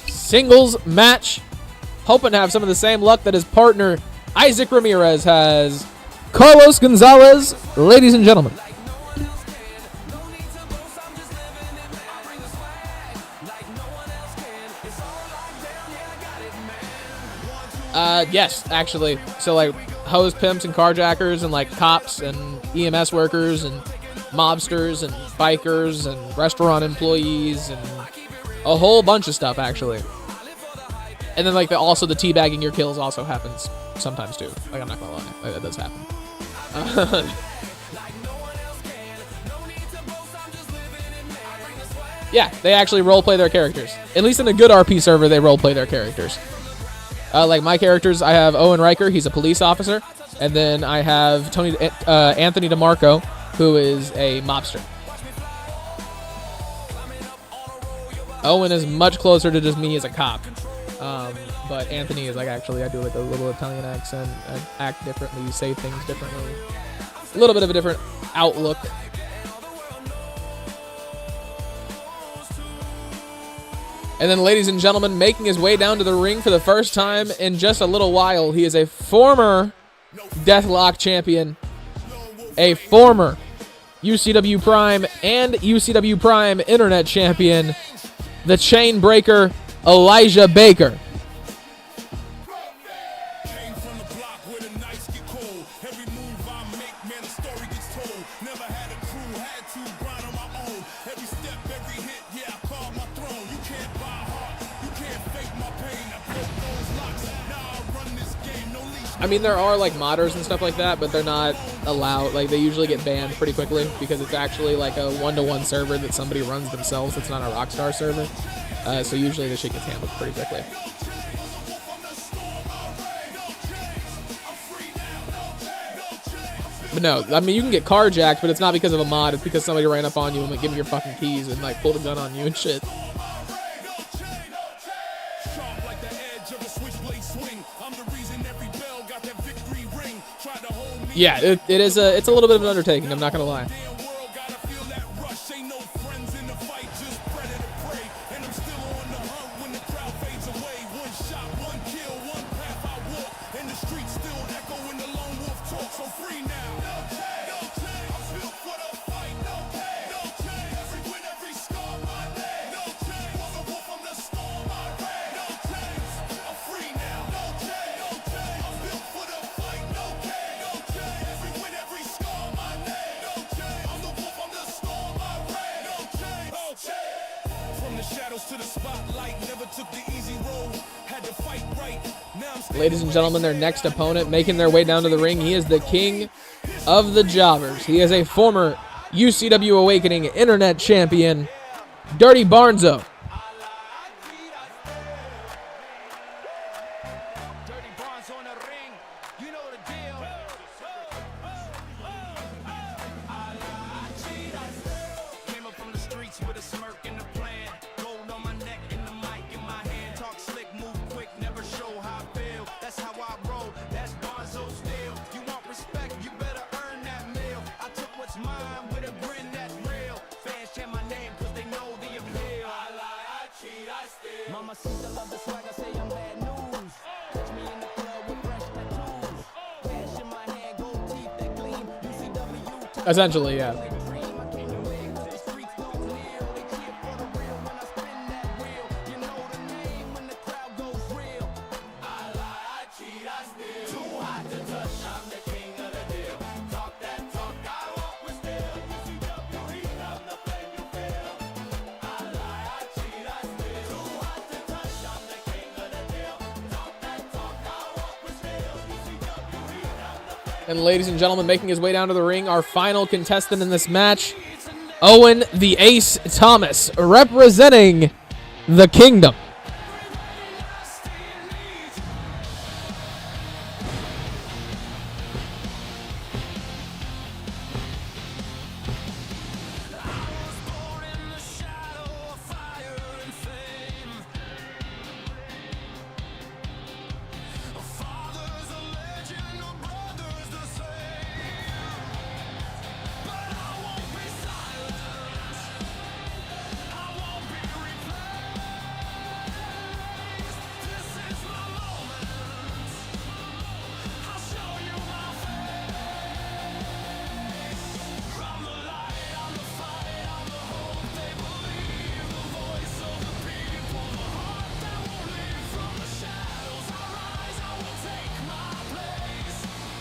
singles match. Hoping to have some of the same luck that his partner, Isaac Ramirez, has. Carlos Gonzalez, ladies and gentlemen. Yes, actually. So, like, hose pimps and carjackers and, like, cops and EMS workers and mobsters and bikers and restaurant employees and a whole bunch of stuff, actually. And then, like, also the teabagging your kills also happens sometimes, too. Like, I'm not gonna lie. That does happen. Yeah, they actually roleplay their characters. At least in a good RP server, they roleplay their characters. Like my characters, I have Owen Riker. He's a police officer. And then I have Anthony DeMarco, who is a mobster. Owen is much closer to just me as a cop. But Anthony is like, actually, I do like a little Italian accent. I act differently, say things differently. A little bit of a different outlook. And then, ladies and gentlemen, making his way down to the ring for the first time in just a little while, he is a former Deathlock champion, a former UCW Prime and UCW Prime Internet champion, the chain breaker, Elijah Baker. I mean, there are like modders and stuff like that, but they're not allowed. Like, they usually get banned pretty quickly because it's actually like a one-to-one server that somebody runs themselves. It's not a Rockstar server. So usually the shit gets handled pretty quickly. But no, I mean, you can get carjacked, but it's not because of a mod. It's because somebody ran up on you and like, give me your fucking keys and like pulled a gun on you and shit. Yeah, it's a little bit of an undertaking, I'm not gonna lie. Ladies and gentlemen, their next opponent making their way down to the ring. He is the king of the jobbers. He is a former UCW Awakening Internet Champion, Dirty Barnzo. Essentially, yeah. And ladies and gentlemen, making his way down to the ring, our final contestant in this match, Owen the Ace Thomas, representing the Kingdom.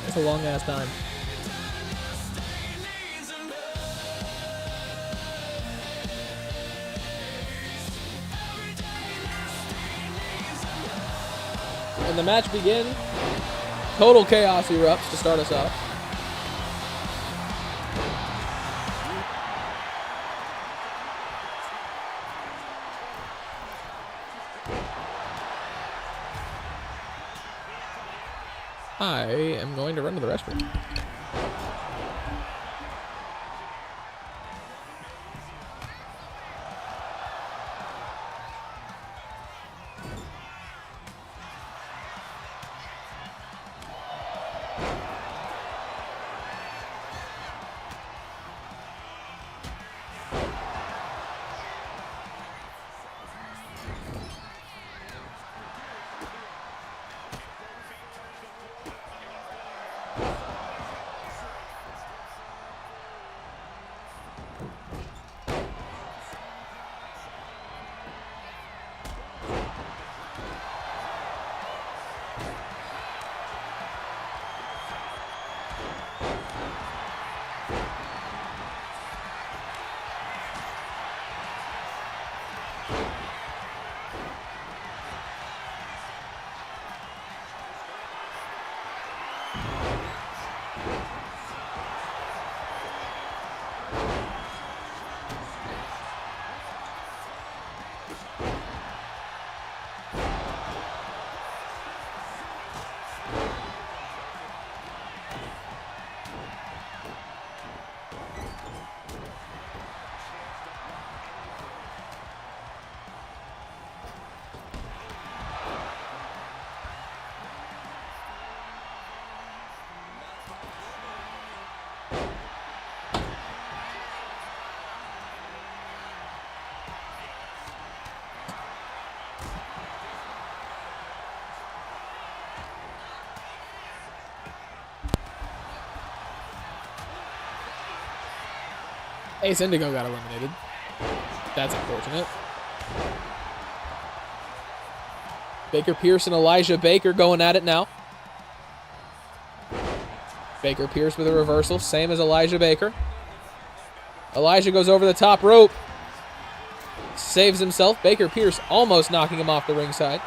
It's a long ass time. And the match begins. Total chaos erupts to start us off. I am going to run to the restroom. Ace Indigo got eliminated. That's unfortunate. Baker Pierce and Elijah Baker going at it now. Baker Pierce with a reversal, same as Elijah Baker. Elijah goes over the top rope. saves himself. Baker Pierce almost knocking him off the ringside.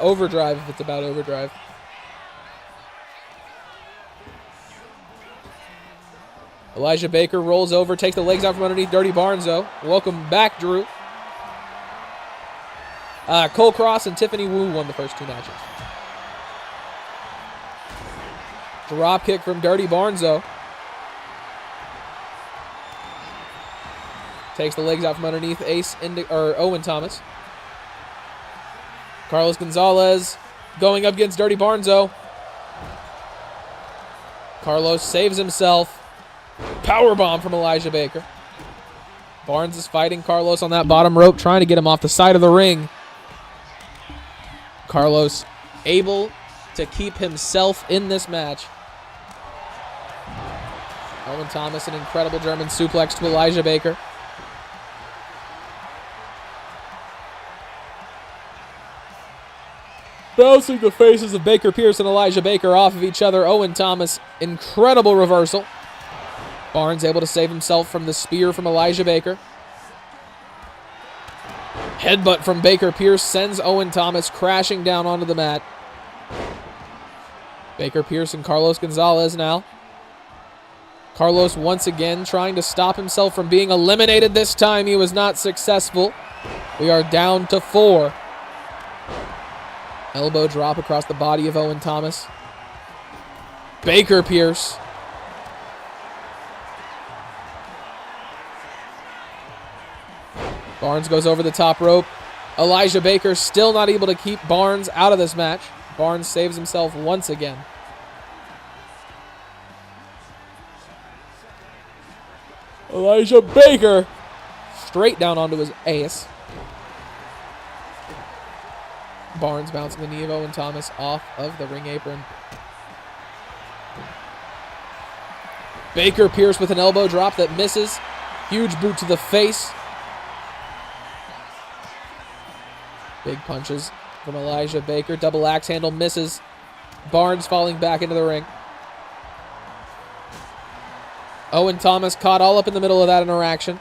Overdrive if it's about Overdrive. Elijah Baker rolls over, takes the legs out from underneath Dirty Barnes, though. Welcome back, Drew. Cole Kross and Tiffany Woo won the first 2 matches. Drop kick from Dirty Barnes, though. Takes the legs out from underneath Owen Thomas. Carlos Gonzalez going up against Dirty Barnes, Carlos saves himself. Powerbomb from Elijah Baker. Barnes is fighting Carlos on that bottom rope, trying to get him off the side of the ring. Carlos able to keep himself in this match. Owen Thomas, an incredible German suplex to Elijah Baker. Bouncing the faces of Baker Pierce and Elijah Baker off of each other. Owen Thomas, incredible reversal. Barnes able to save himself from the spear from Elijah Baker. Headbutt from Baker Pierce sends Owen Thomas crashing down onto the mat. Baker Pierce and Carlos Gonzalez now. Carlos once again trying to stop himself from being eliminated. This time he was not successful. We are down to 4. Elbow drop across the body of Owen Thomas. Baker Pierce. Barnes goes over the top rope. Elijah Baker still not able to keep Barnes out of this match. Barnes saves himself once again. Elijah Baker straight down onto his ace. Barnes bouncing the knee of Owen Thomas off of the ring apron. Baker Pierce with an elbow drop that misses. Huge boot to the face. Big punches from Elijah Baker. Double axe handle misses. Barnes falling back into the ring. Owen Thomas caught all up in the middle of that interaction.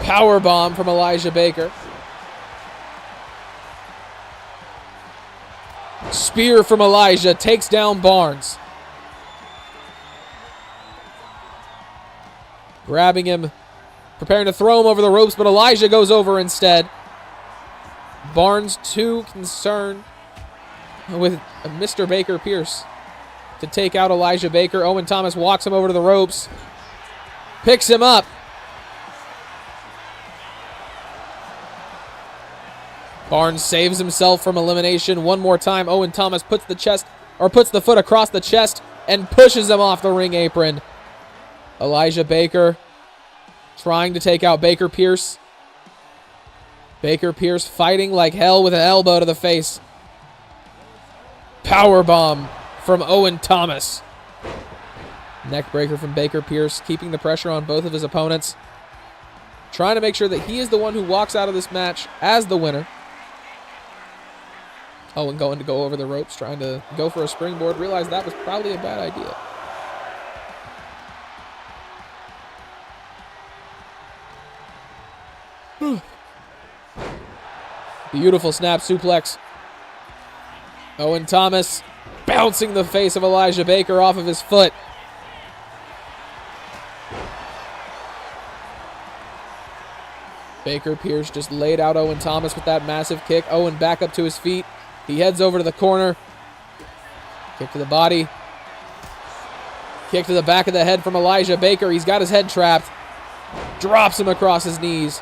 Power bomb from Elijah Baker. Spear from Elijah takes down Barnes. Grabbing him, preparing to throw him over the ropes, but Elijah goes over instead. Barnes too concerned with Mr. Baker Pierce to take out Elijah Baker. Owen Thomas walks him over to the ropes, picks him up. Barnes saves himself from elimination one more time. Owen Thomas puts the foot across the chest and pushes him off the ring apron. Elijah Baker trying to take out Baker Pierce. Baker Pierce fighting like hell with an elbow to the face. Powerbomb from Owen Thomas. Neck breaker from Baker Pierce, keeping the pressure on both of his opponents. Trying to make sure that he is the one who walks out of this match as the winner. Owen going to go over the ropes, trying to go for a springboard. Realized that was probably a bad idea. Beautiful snap suplex. Owen Thomas bouncing the face of Elijah Baker off of his foot. Baker Pierce just laid out Owen Thomas with that massive kick. Owen back up to his feet. He heads over to the corner. Kick to the body. Kick to the back of the head from Elijah Baker. He's got his head trapped. Drops him across his knees.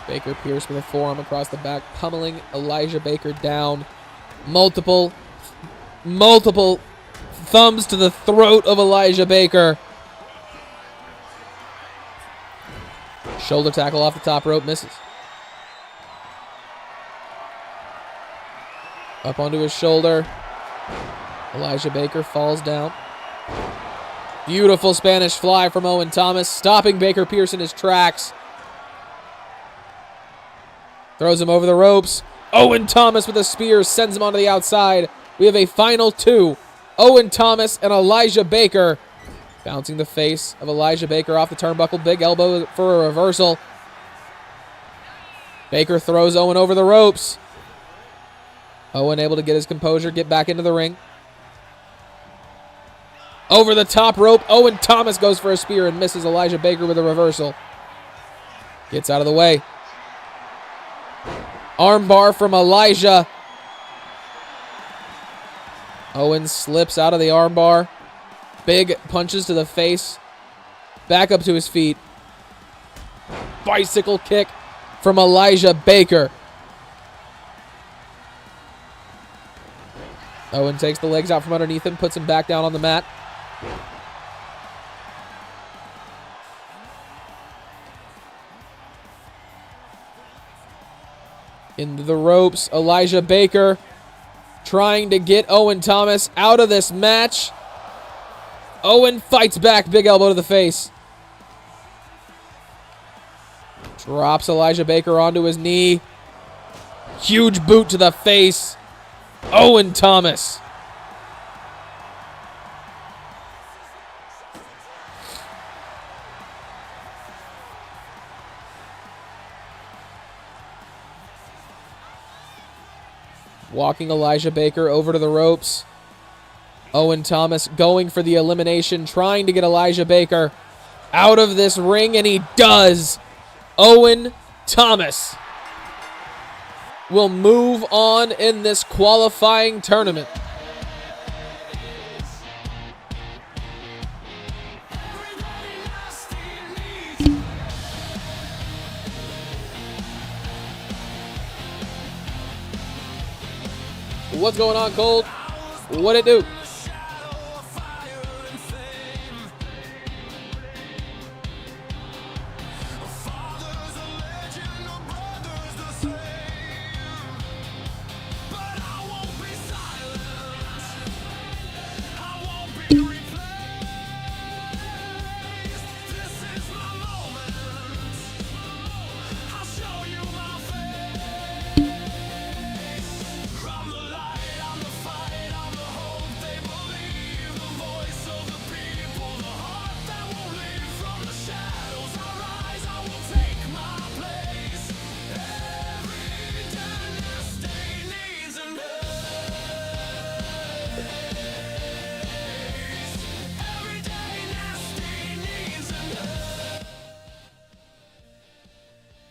Baker Pierce with a forearm across the back, pummeling Elijah Baker down. Multiple thumbs to the throat of Elijah Baker. Shoulder tackle off the top rope, misses. Up onto his shoulder. Elijah Baker falls down. Beautiful Spanish fly from Owen Thomas, stopping Baker Pierce in his tracks. Throws him over the ropes. Owen Thomas with a spear sends him onto the outside. We have a final two. Owen Thomas and Elijah Baker. Bouncing the face of Elijah Baker off the turnbuckle. Big elbow for a reversal. Baker throws Owen over the ropes. Owen able to get his composure, get back into the ring. Over the top rope, Owen Thomas goes for a spear and misses Elijah Baker with a reversal. Gets out of the way. Armbar from Elijah. Owen slips out of the armbar. Big punches to the face. Back up to his feet. Bicycle kick from Elijah Baker. Owen takes the legs out from underneath him, puts him back down on the mat. Into the ropes, Elijah Baker trying to get Owen Thomas out of this match. Owen fights back, big elbow to the face. Drops Elijah Baker onto his knee. Huge boot to the face. Owen Thomas. Walking Elijah Baker over to the ropes. Owen Thomas going for the elimination, trying to get Elijah Baker out of this ring, and he does. Owen Thomas will move on in this qualifying tournament. What's going on, Cole? What it do?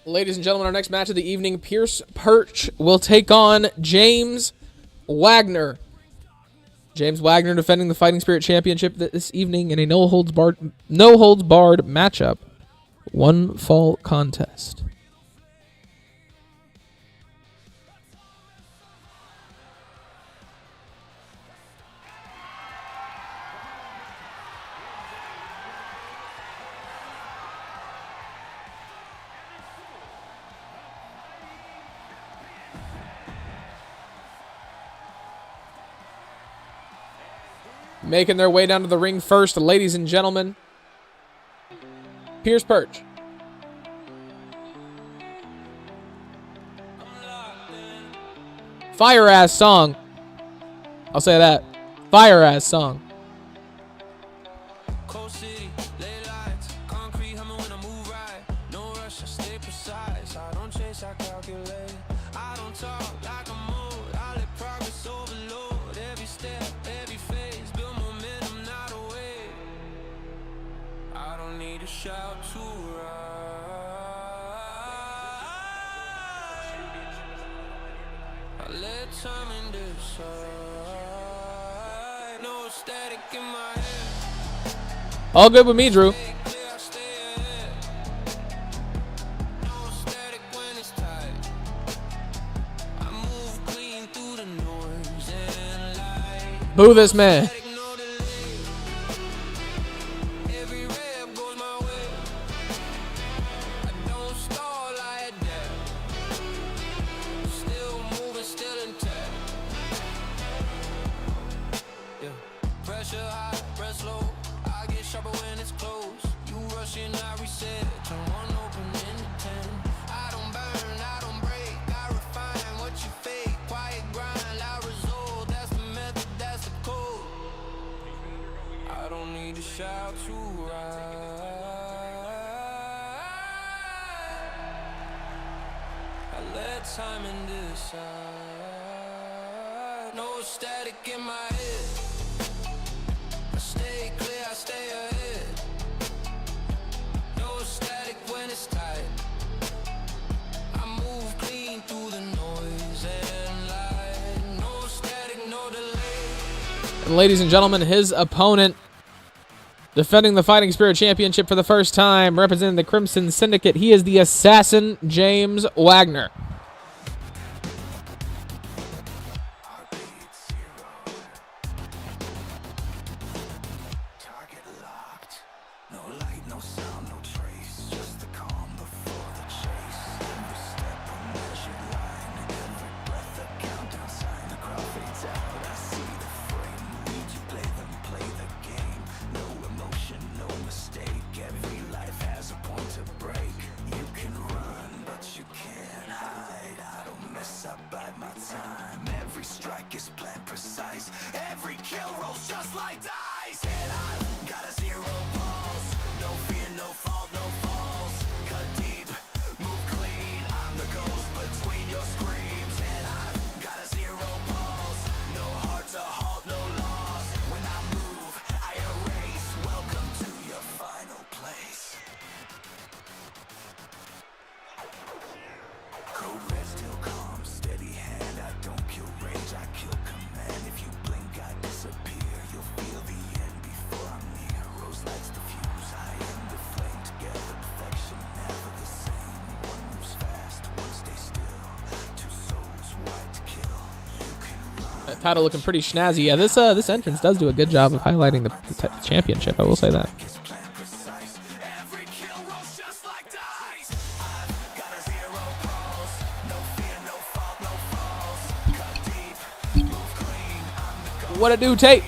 Ladies and gentlemen, our next match of the evening, Pierce Perch will take on James Wagner. James Wagner defending the Fighting Spirit Championship this evening in a no-holds-barred matchup. One fall contest. Making their way down to the ring first, ladies and gentlemen, Pierce Perch. Fire-ass song. I'll say that. Fire-ass song. All good with me, Drew. Boo this man. shall to ride. I let time and decide. No static in my head. I stay clear, I stay ahead. No static when it's tight. I move clean through the noise and light. No static, no delay. And ladies and gentlemen, his opponent, defending the Fighting Spirit Championship for the first time, representing the Crimson Syndicate, he is the Assassin James Wagner. Title looking pretty snazzy. Yeah, this entrance does do a good job of highlighting the championship. I will say that. What it do, Tate?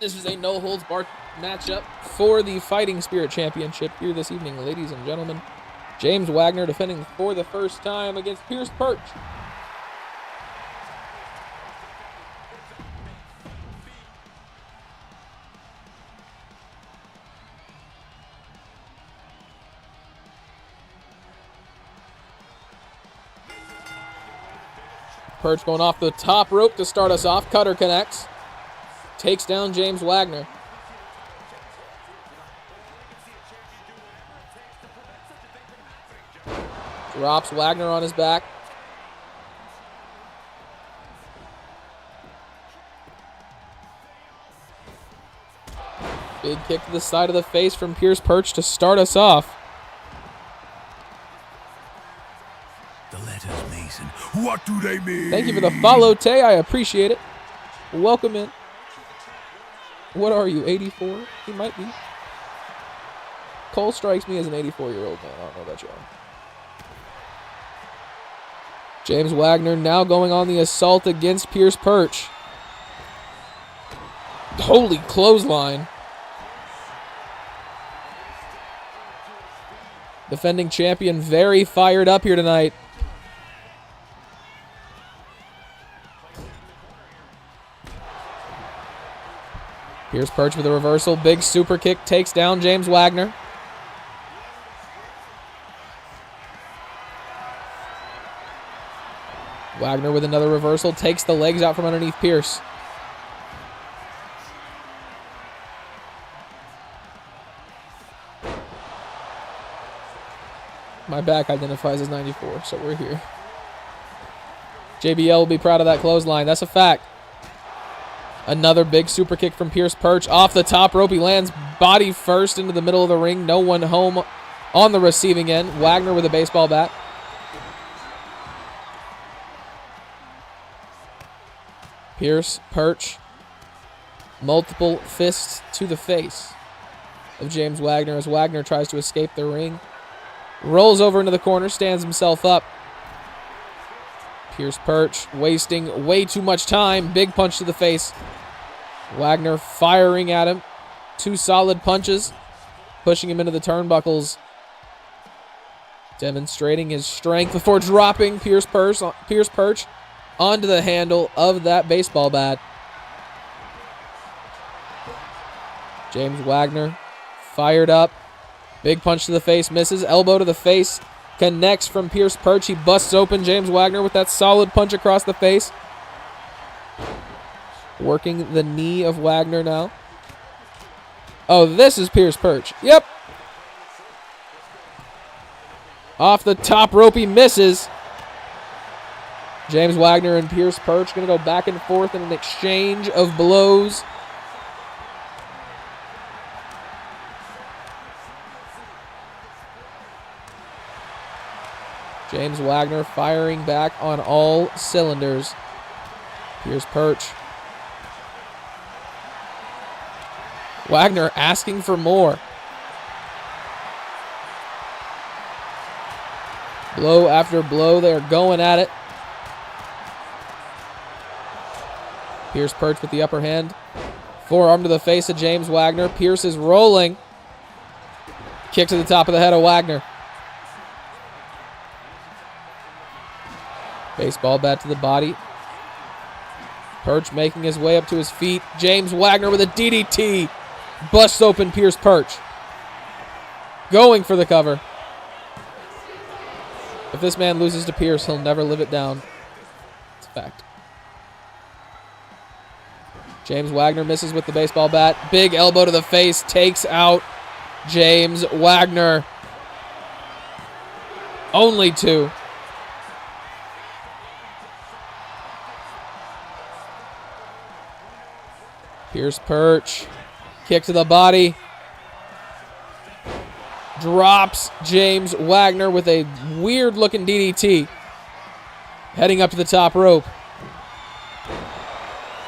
This is a no-holds-barred matchup for the Fighting Spirit Championship here this evening, ladies and gentlemen. James Wagner defending for the first time against Pierce Perch. Perch going off the top rope to start us off. Cutter connects. Takes down James Wagner. Drops Wagner on his back. Big kick to the side of the face from Pierce Perch to start us off. The letters, Mason. What do they mean? Thank you for the follow, Tay. I appreciate it. Welcome in. What are you, 84? He might be. Cole strikes me as an 84-year-old man. I don't know about y'all. James Wagner now going on the assault against Pierce Perch. Holy clothesline. Defending champion very fired up here tonight. Pierce Perch with a reversal. Big super kick takes down James Wagner. Wagner with another reversal. Takes the legs out from underneath Pierce. My back identifies as 94, so we're here. JBL will be proud of that clothesline. That's a fact. Another big super kick from Pierce Perch. Off the top rope, he lands body first into the middle of the ring. No one home on the receiving end. Wagner with a baseball bat. Pierce Perch. Multiple fists to the face. of James Wagner as Wagner tries to escape the ring. Rolls over into the corner, stands himself up. Pierce Perch wasting way too much time. Big punch to the face. Wagner firing at him. 2 solid punches, pushing him into the turnbuckles. Demonstrating his strength before dropping Pierce Perch onto the handle of that baseball bat. James Wagner fired up. Big punch to the face, misses. Elbow to the face, connects from Pierce Perch. He busts open James Wagner with that solid punch across the face. Working the knee of Wagner now. Oh, this is Pierce Perch. Yep. Off the top rope, he misses. James Wagner and Pierce Perch going to go back and forth in an exchange of blows. James Wagner firing back on all cylinders. Pierce Perch. Wagner asking for more. Blow after blow, they are going at it. Pierce Perch with the upper hand. Forearm to the face of James Wagner. Pierce is rolling. Kick to the top of the head of Wagner. Baseball bat to the body. Perch making his way up to his feet. James Wagner with a DDT. Busts open Pierce Perch. Going for the cover. If this man loses to Pierce, he'll never live it down. It's a fact. James Wagner misses with the baseball bat. Big elbow to the face. Takes out James Wagner. Only 2. Pierce Perch. Kick to the body. Drops James Wagner with a weird-looking DDT. Heading up to the top rope.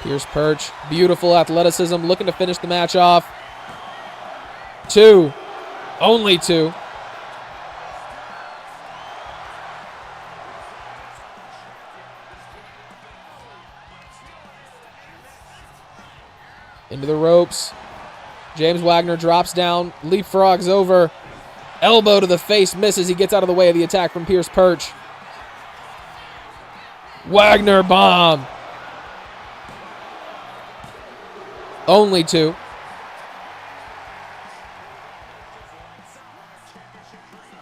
Pierce Perch, beautiful athleticism, looking to finish the match off. 2. Only 2. Into the ropes. James Wagner drops down, leapfrogs over. Elbow to the face, misses. He gets out of the way of the attack from Pierce Perch. Wagner bomb. Only 2.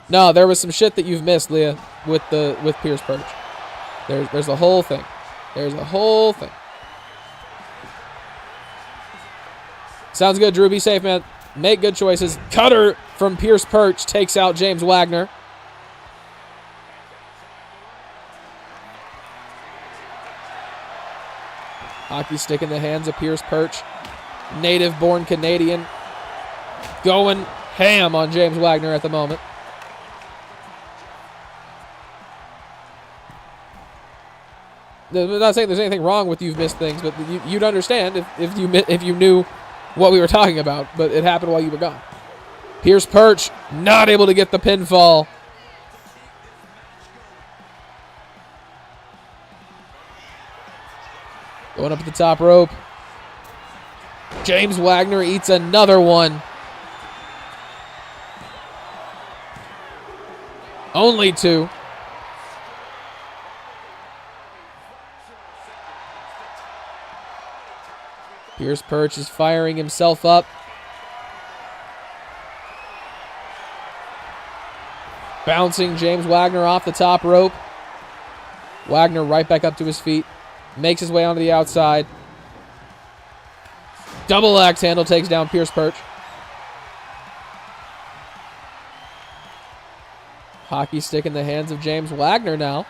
No, there was some shit that you've missed, Leah, with Pierce Perch. There's a whole thing. There's a whole thing. Sounds good, Drew. Be safe, man. Make good choices. Cutter from Pierce Perch takes out James Wagner. Hockey stick in the hands of Pierce Perch. Native-born Canadian. Going ham on James Wagner at the moment. I'm not saying there's anything wrong with you've missed things, but you'd understand if you knew what we were talking about, but it happened while you were gone. Pierce Perch not able to get the pinfall. Going up at the top rope. James Wagner eats another one. Only 2. Pierce Perch is firing himself up. Bouncing James Wagner off the top rope. Wagner right back up to his feet. Makes his way onto the outside. Double axe handle takes down Pierce Perch. Hockey stick in the hands of James Wagner now.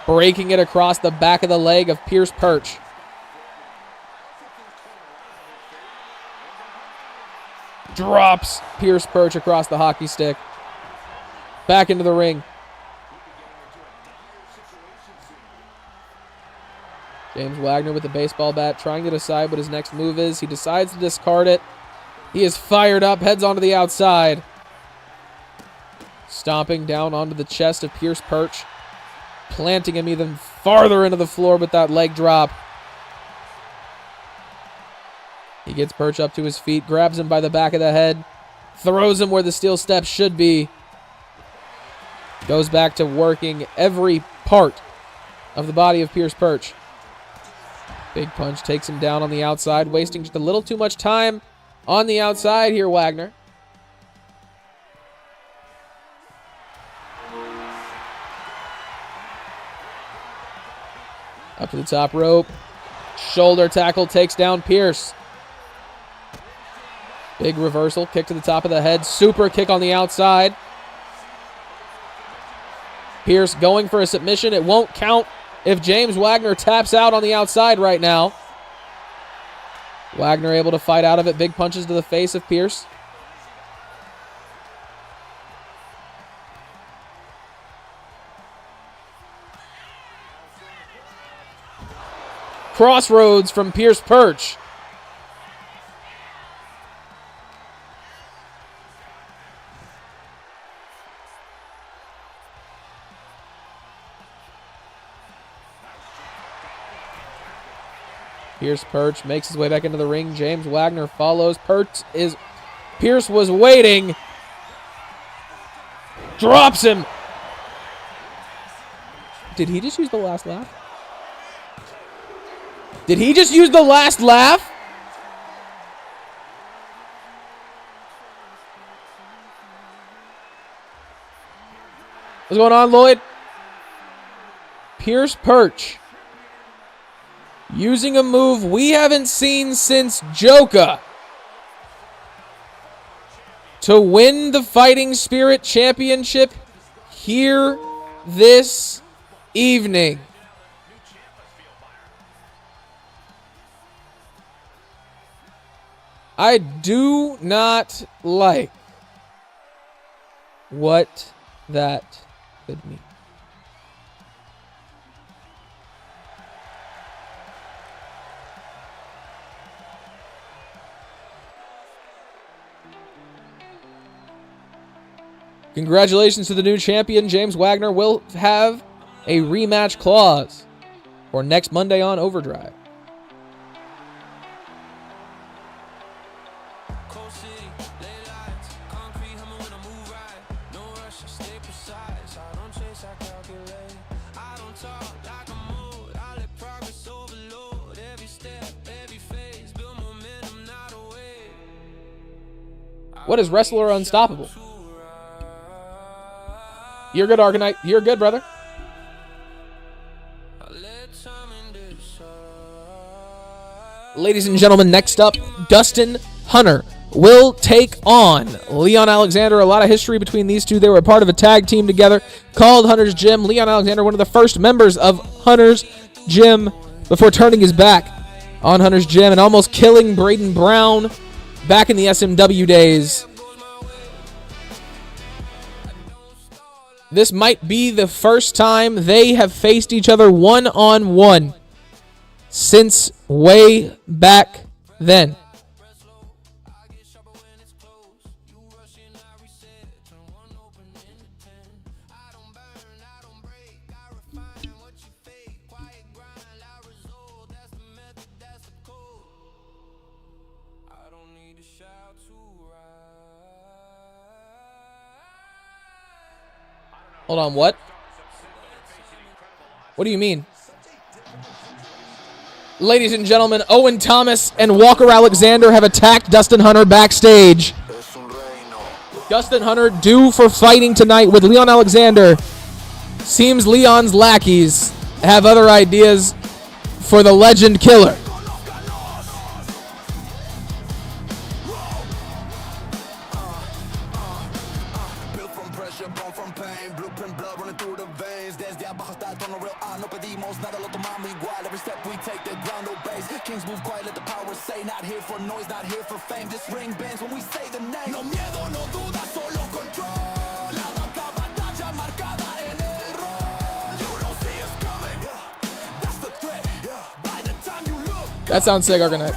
Breaking it across the back of the leg of Pierce Perch. Drops Pierce Perch across the hockey stick. Back into the ring. James Wagner with the baseball bat, trying to decide what his next move is. He decides to discard it. He is fired up, heads onto the outside. Stomping down onto the chest of Pierce Perch, planting him even farther into the floor with that leg drop. He gets Perch up to his feet, grabs him by the back of the head, throws him where the steel steps should be. Goes back to working every part of the body of Pierce Perch. Big punch takes him down on the outside, wasting just a little too much time on the outside here, Wagner. Up to the top rope. Shoulder tackle takes down Pierce. Big reversal, kick to the top of the head. Super kick on the outside. Pierce going for a submission. It won't count if James Wagner taps out on the outside right now. Wagner able to fight out of it. Big punches to the face of Pierce. Crossroads from Pierce Perch. Pierce Perch makes his way back into the ring. James Wagner follows. Pierce was waiting. Drops him. Did he just use the last laugh? Did he just use the last laugh? What's going on, Lloyd? Pierce Perch using a move we haven't seen since Joka to win the Fighting Spirit Championship here this evening. I do not like what that could mean. Congratulations to the new champion. James Wagner will have a rematch clause for next Monday on Overdrive. What is Wrestler Unstoppable? You're good, Arcanite. You're good, brother. Ladies and gentlemen, next up, Dustyn Hunter will take on Leon Alexander. A lot of history between these two. They were a part of a tag team together called Hunter's Gym. Leon Alexander, one of the first members of Hunter's Gym before turning his back on Hunter's Gym and almost killing Braden Brown back in the SMW days. This might be the first time they have faced each other one-on-one since way back then. Hold on, what? What do you mean? Ladies and gentlemen, Owen Thomas and Walker Alexander have attacked Dustyn Hunter backstage. Dustyn Hunter due for fighting tonight with Leon Alexander. Seems Leon's lackeys have other ideas for the legend killer. That sounds sick, Argonaut.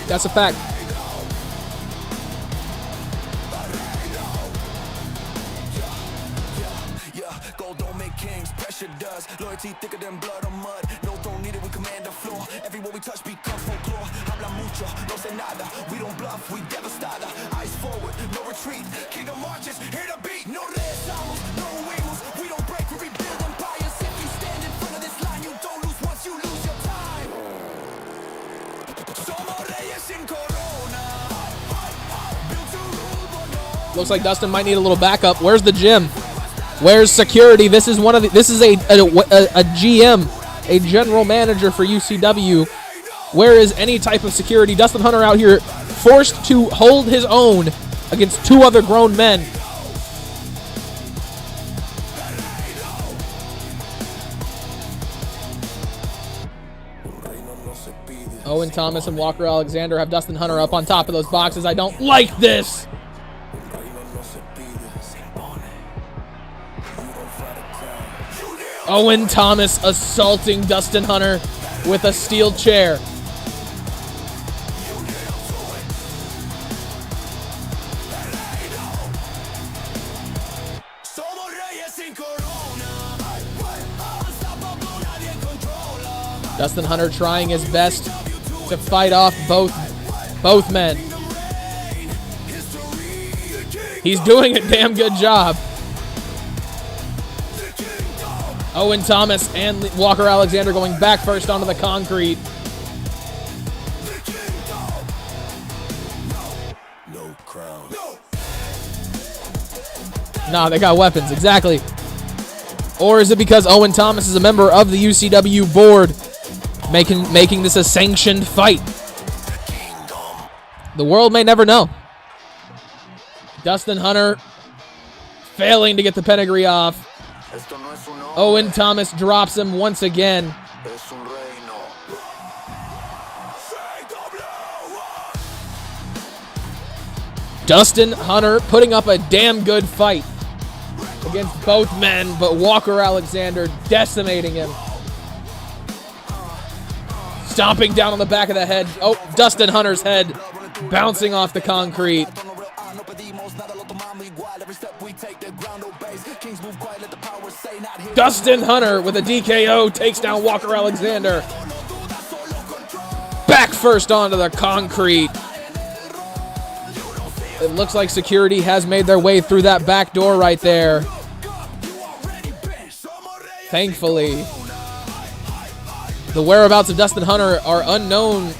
That's a fact. Gold don't make kings, pressure does. Loyalty thicker than blood or mud. No throne needed, we command the floor. Everywhere we touch becomes folklore. Habla mucho, no say nada. We don't bluff, we devastada. Eyes forward, no retreat. Kingdom marches, hear the beat. No rezamos, no huimos. We don't break, we rebuild empires. If you stand in front of this line, you don't lose once you lose your time. Somos reyes sin corona. Built to rule, but no. Looks like Dustyn might need a little backup. Where's the gym? Where's security? This is one of the. This is a GM, a general manager for UCW. Where is any type of security? Dustyn Hunter out here forced to hold his own against two other grown men. Owen Thomas and Walker Alexander have Dustyn Hunter up on top of those boxes. I don't like this. Owen Thomas assaulting Dustyn Hunter with a steel chair. Dustyn Hunter trying his best to fight off both men. He's doing a damn good job. Owen Thomas and Walker Alexander going back first onto the concrete. Nah, they got weapons, exactly. Or is it because Owen Thomas is a member of the UCW board, making this a sanctioned fight? The world may never know. Dustyn Hunter failing to get the pedigree off. Owen Thomas drops him once again. Dustyn Hunter putting up a damn good fight against both men, but Walker Alexander decimating him. Stomping down on the back of the head. Oh, Dustyn Hunter's head bouncing off the concrete. Dustyn Hunter with a DKO takes down Walker Alexander. Back first onto the concrete. It looks like security has made their way through that back door right there. Thankfully, the whereabouts of Dustyn Hunter are unknown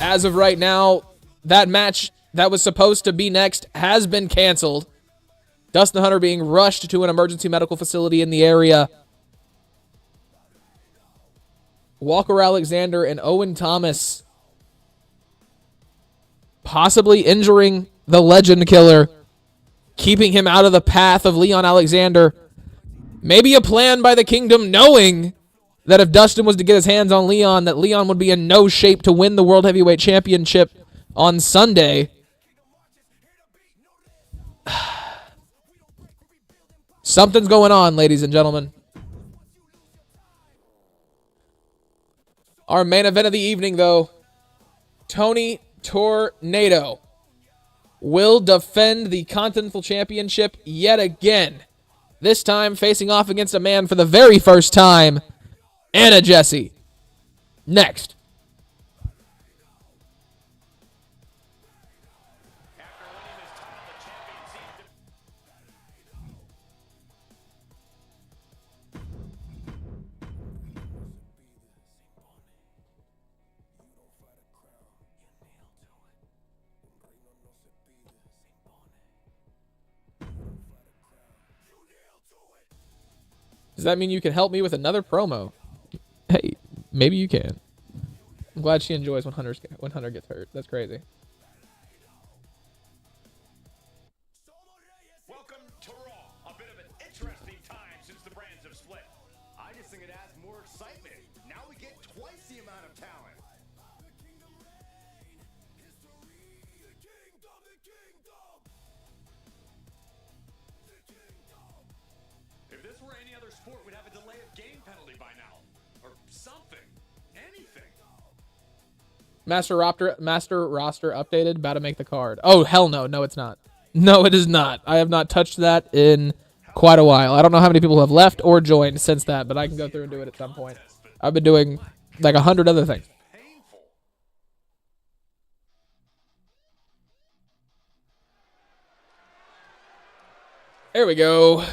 as of right now. That match that was supposed to be next has been canceled. Dustyn Hunter being rushed to an emergency medical facility in the area. Walker Alexander and Owen Thomas possibly injuring the legend killer, keeping him out of the path of Leon Alexander. Maybe a plan by the Kingdom, knowing that if Dustyn was to get his hands on Leon, that Leon would be in no shape to win the World Heavyweight Championship on Sunday. Something's going on, ladies and gentlemen. Our main event of the evening, though, Tony Tornado will defend the Continental Championship yet again. This time facing off against a man for the very first time, Anna Jesse. Next. Does that mean you can help me with another promo? Hey, maybe you can. I'm glad she enjoys when Hunter gets hurt. That's crazy. Welcome to Raw. A bit of an interesting time since the brands have split. I just think it adds more excitement. Now we get twice the amount of talent. If this were any other sport, we'd have a delay of game penalty by now. Or something. Anything. Master roster updated. About to make the card. Oh, hell no. No, it's not. No, it is not. I have not touched that in quite a while. I don't know how many people have left or joined since that, but I can go through and do it at some point. I've been doing like 100 other things. Painful. There we go.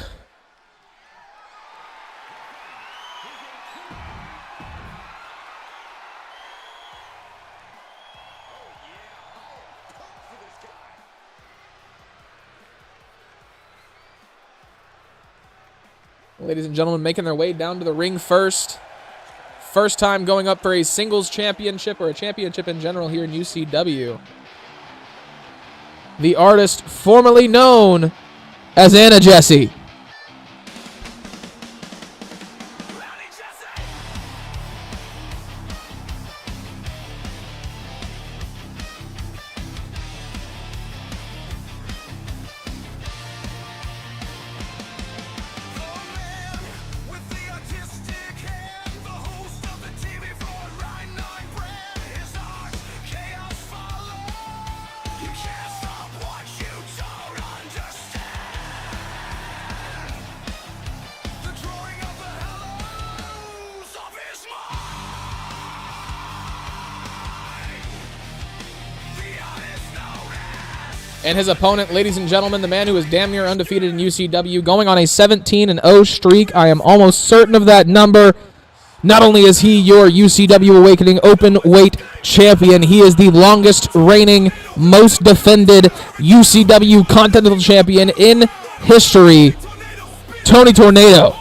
Ladies and gentlemen, making their way down to the ring first. First time going up for a singles championship or a championship in general here in UCW. The artist formerly known as Anna Jessie. And his opponent, ladies and gentlemen, the man who is damn near undefeated in UCW, going on a 17-0 streak. I am almost certain of that number. Not only is he your UCW Awakening open weight champion, he is the longest reigning, most defended UCW Continental Champion in history, Tony Tornado.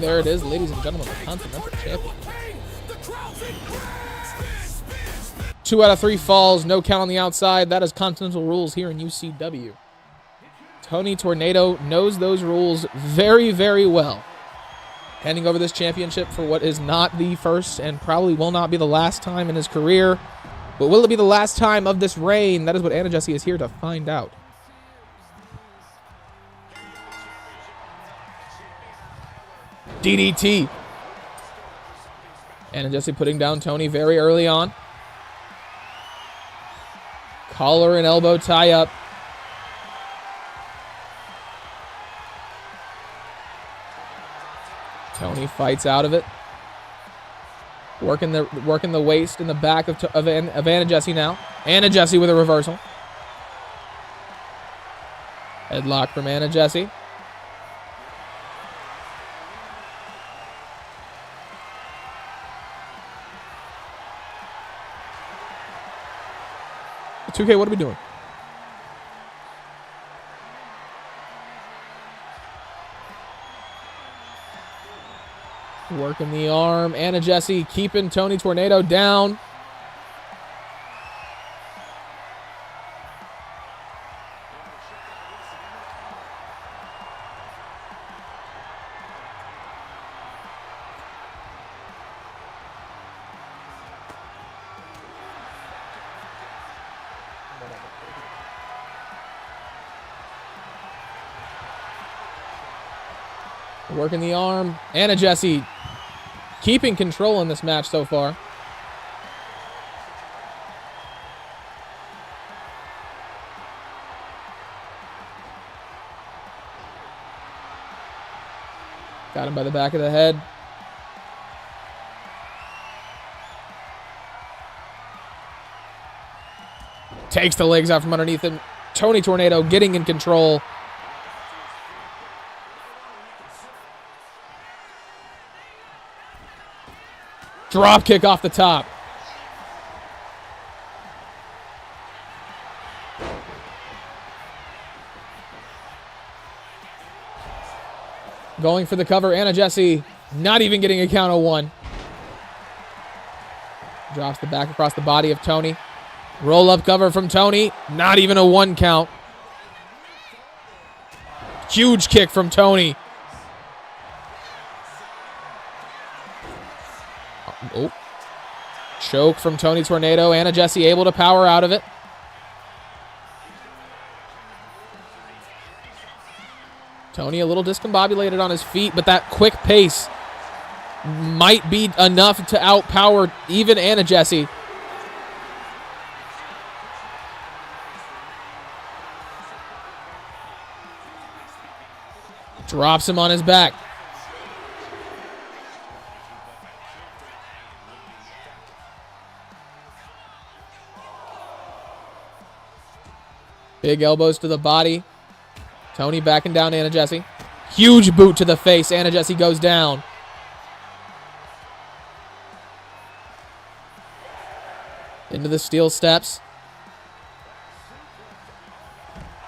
There it is, ladies and gentlemen, the Continental Champion. 2 out of 3 falls, no count on the outside. That is Continental Rules here in UCW. Tony Tornado knows those rules very, very well. Handing over this championship for what is not the first and probably will not be the last time in his career. But will it be the last time of this reign? That is what Anna Jessie is here to find out. DDT. Anna Jessie putting down Tony very early on. Collar and elbow tie up. Tony fights out of it. Working the waist in the back of Anna Jessie now. Anna Jessie with a reversal. Headlock from Anna Jessie. Okay, what are we doing? Working the arm. Anna Jessie keeping Tony Tornado down. Working the arm. Anna Jessie keeping control in this match so far. Got him by the back of the head. Takes the legs out from underneath him. Tony Tornado getting in control. Drop kick off the top. Going for the cover. Anna Jessie not even getting a count of one. Drops the back across the body of Tony. Roll up cover from Tony. Not even a 1 count. Huge kick from Tony. Oh. Choke from Tony Tornado. Anna Jessie able to power out of it. Tony a little discombobulated on his feet, but that quick pace might be enough to outpower even Anna Jessie. Drops him on his back. Big elbows to the body. Tony backing down Anna Jessie. Huge boot to the face. Anna Jessie goes down. Into the steel steps.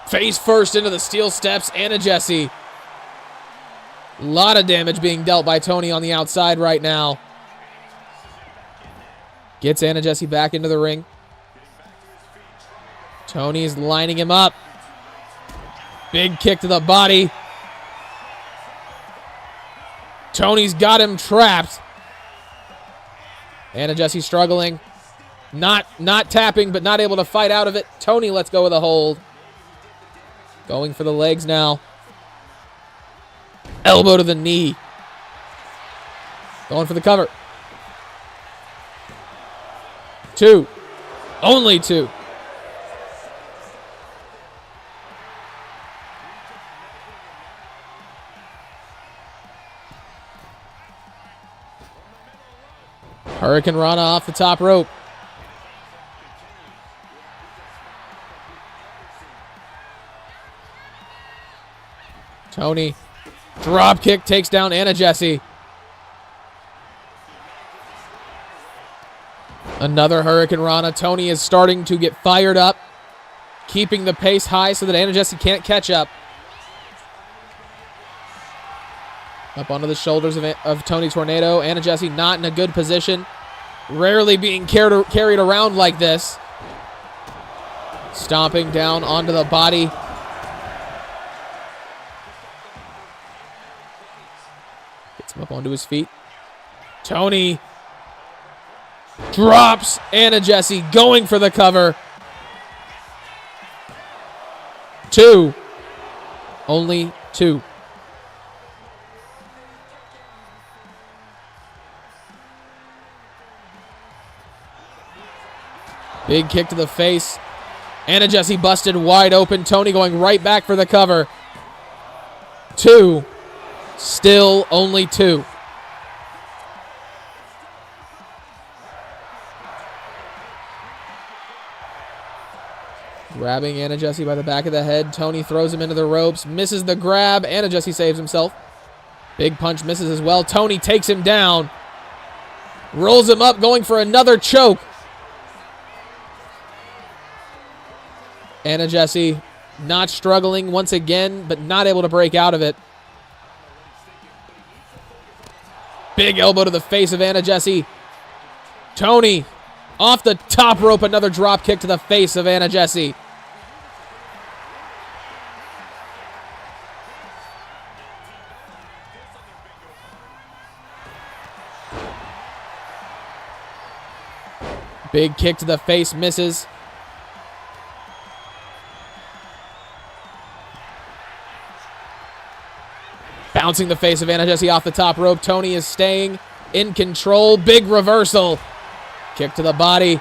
Face first into the steel steps. Anna Jessie. A lot of damage being dealt by Tony on the outside right now. Gets Anna Jessie back into the ring. Tony's lining him up. Big kick to the body. Tony's got him trapped. Anna Jessie struggling. Not tapping, but not able to fight out of it. Tony lets go of the hold. Going for the legs now. Elbow to the knee. Going for the cover. 2. Only 2. Hurricane Rana off the top rope. Tony. Drop kick takes down Anna Jessie. Another Hurricane Rana. Tony is starting to get fired up. Keeping the pace high so that Anna Jessie can't catch up. Up onto the shoulders of Tony Tornado. Anna Jessie not in a good position. Rarely being carried around like this. Stomping down onto the body. Gets him up onto his feet. Tony drops Anna Jessie, going for the cover. 2. Only 2. Big kick to the face. Anna Jessie busted wide open. Tony going right back for the cover. 2. Still only 2. Grabbing Anna Jessie by the back of the head. Tony throws him into the ropes. Misses the grab. Anna Jessie saves himself. Big punch misses as well. Tony takes him down. Rolls him up, going for another choke. Anna Jessie not struggling once again, but not able to break out of it. Big elbow to the face of Anna Jessie. Tony off the top rope, another drop kick to the face of Anna Jessie. Big kick to the face, misses. Bouncing the face of Anna Jesse off the top rope. Tony is staying in control. Big reversal. Kick to the body.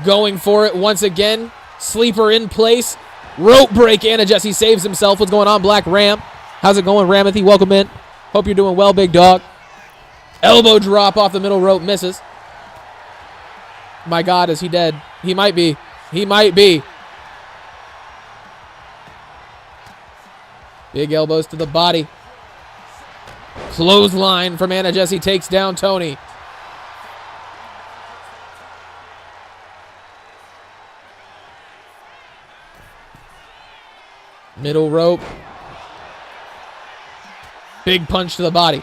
Going for it once again. Sleeper in place. Rope break. Anna Jesse saves himself. What's going on, Black Ram? How's it going, Ramathy? Welcome in. Hope you're doing well, big dog. Elbow drop off the middle rope. Misses. My God, is he dead? He might be. He might be. Big elbows to the body. Clothesline from Anna Jesse takes down Tony. Middle rope. Big punch to the body.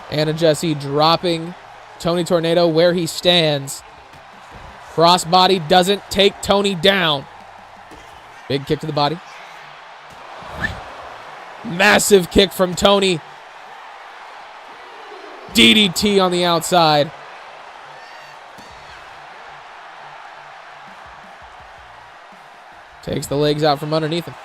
Anna Jesse dropping Tony Tornado where he stands. Crossbody doesn't take Tony down. Big kick to the body. Massive kick from Tony. DDT on the outside. Takes the legs out from underneath him.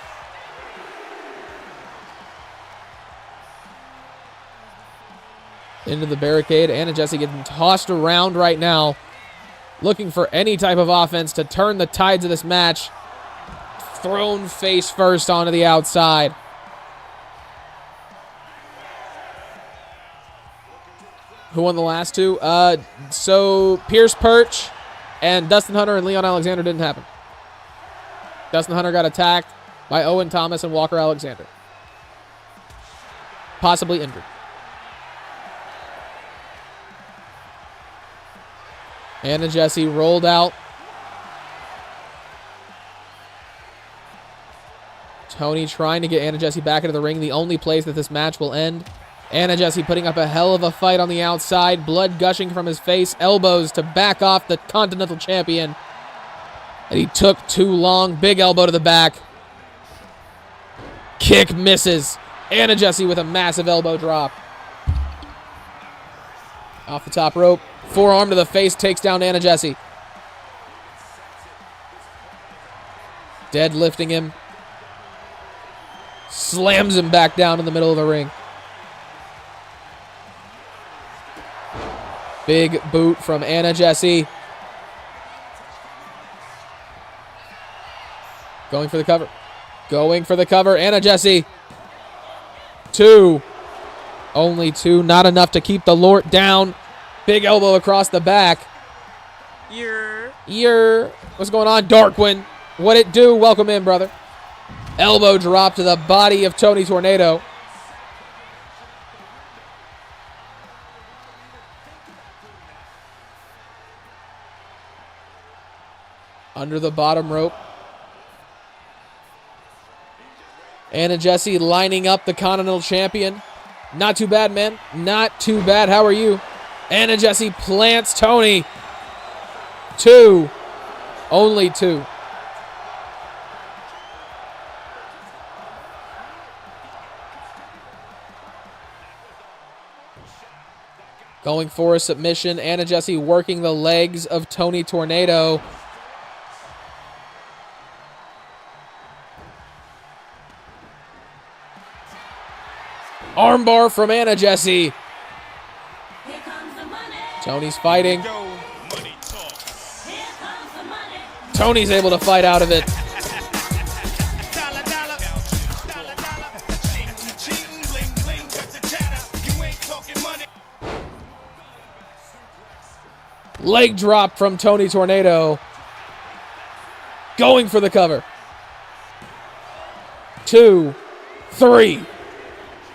Into the barricade. Anna Jesse getting tossed around right now. Looking for any type of offense to turn the tides of this match. Thrown face first onto the outside. Who won the last two? So Pierce Perch and Dustyn Hunter and Leon Alexander didn't happen. Dustyn Hunter got attacked by Owen Thomas and Walker Alexander. Possibly injured. Anna Jesse rolled out. Tony trying to get Anna Jesse back into the ring. The only place that this match will end. Anna Jesse putting up a hell of a fight on the outside. Blood gushing from his face. Elbows to back off the Continental Champion. And he took too long. Big elbow to the back. Kick misses. Anna Jesse with a massive elbow drop. Off the top rope. Forearm to the face takes down Anna Jesse. Deadlifting him. Slams him back down in the middle of the ring. Big boot from Anna Jesse. Going for the cover. Going for the cover. Anna Jesse. 2. Only 2. Not enough to keep the Lord down. Big elbow across the back. What's going on, Darkwin? What it do? Welcome in, brother. Elbow drop to the body of Tony Tornado. Under the bottom rope. Anna Jesse lining up the Continental Champion. Not too bad, man. Not too bad. How are you? Anna Jesse plants Tony. 2. Only 2. Going for a submission. Anna Jesse working the legs of Tony Tornado. Armbar from Anna Jesse. Tony's fighting. Tony's able to fight out of it. Leg drop from Tony Tornado. Going for the cover. 2, 3.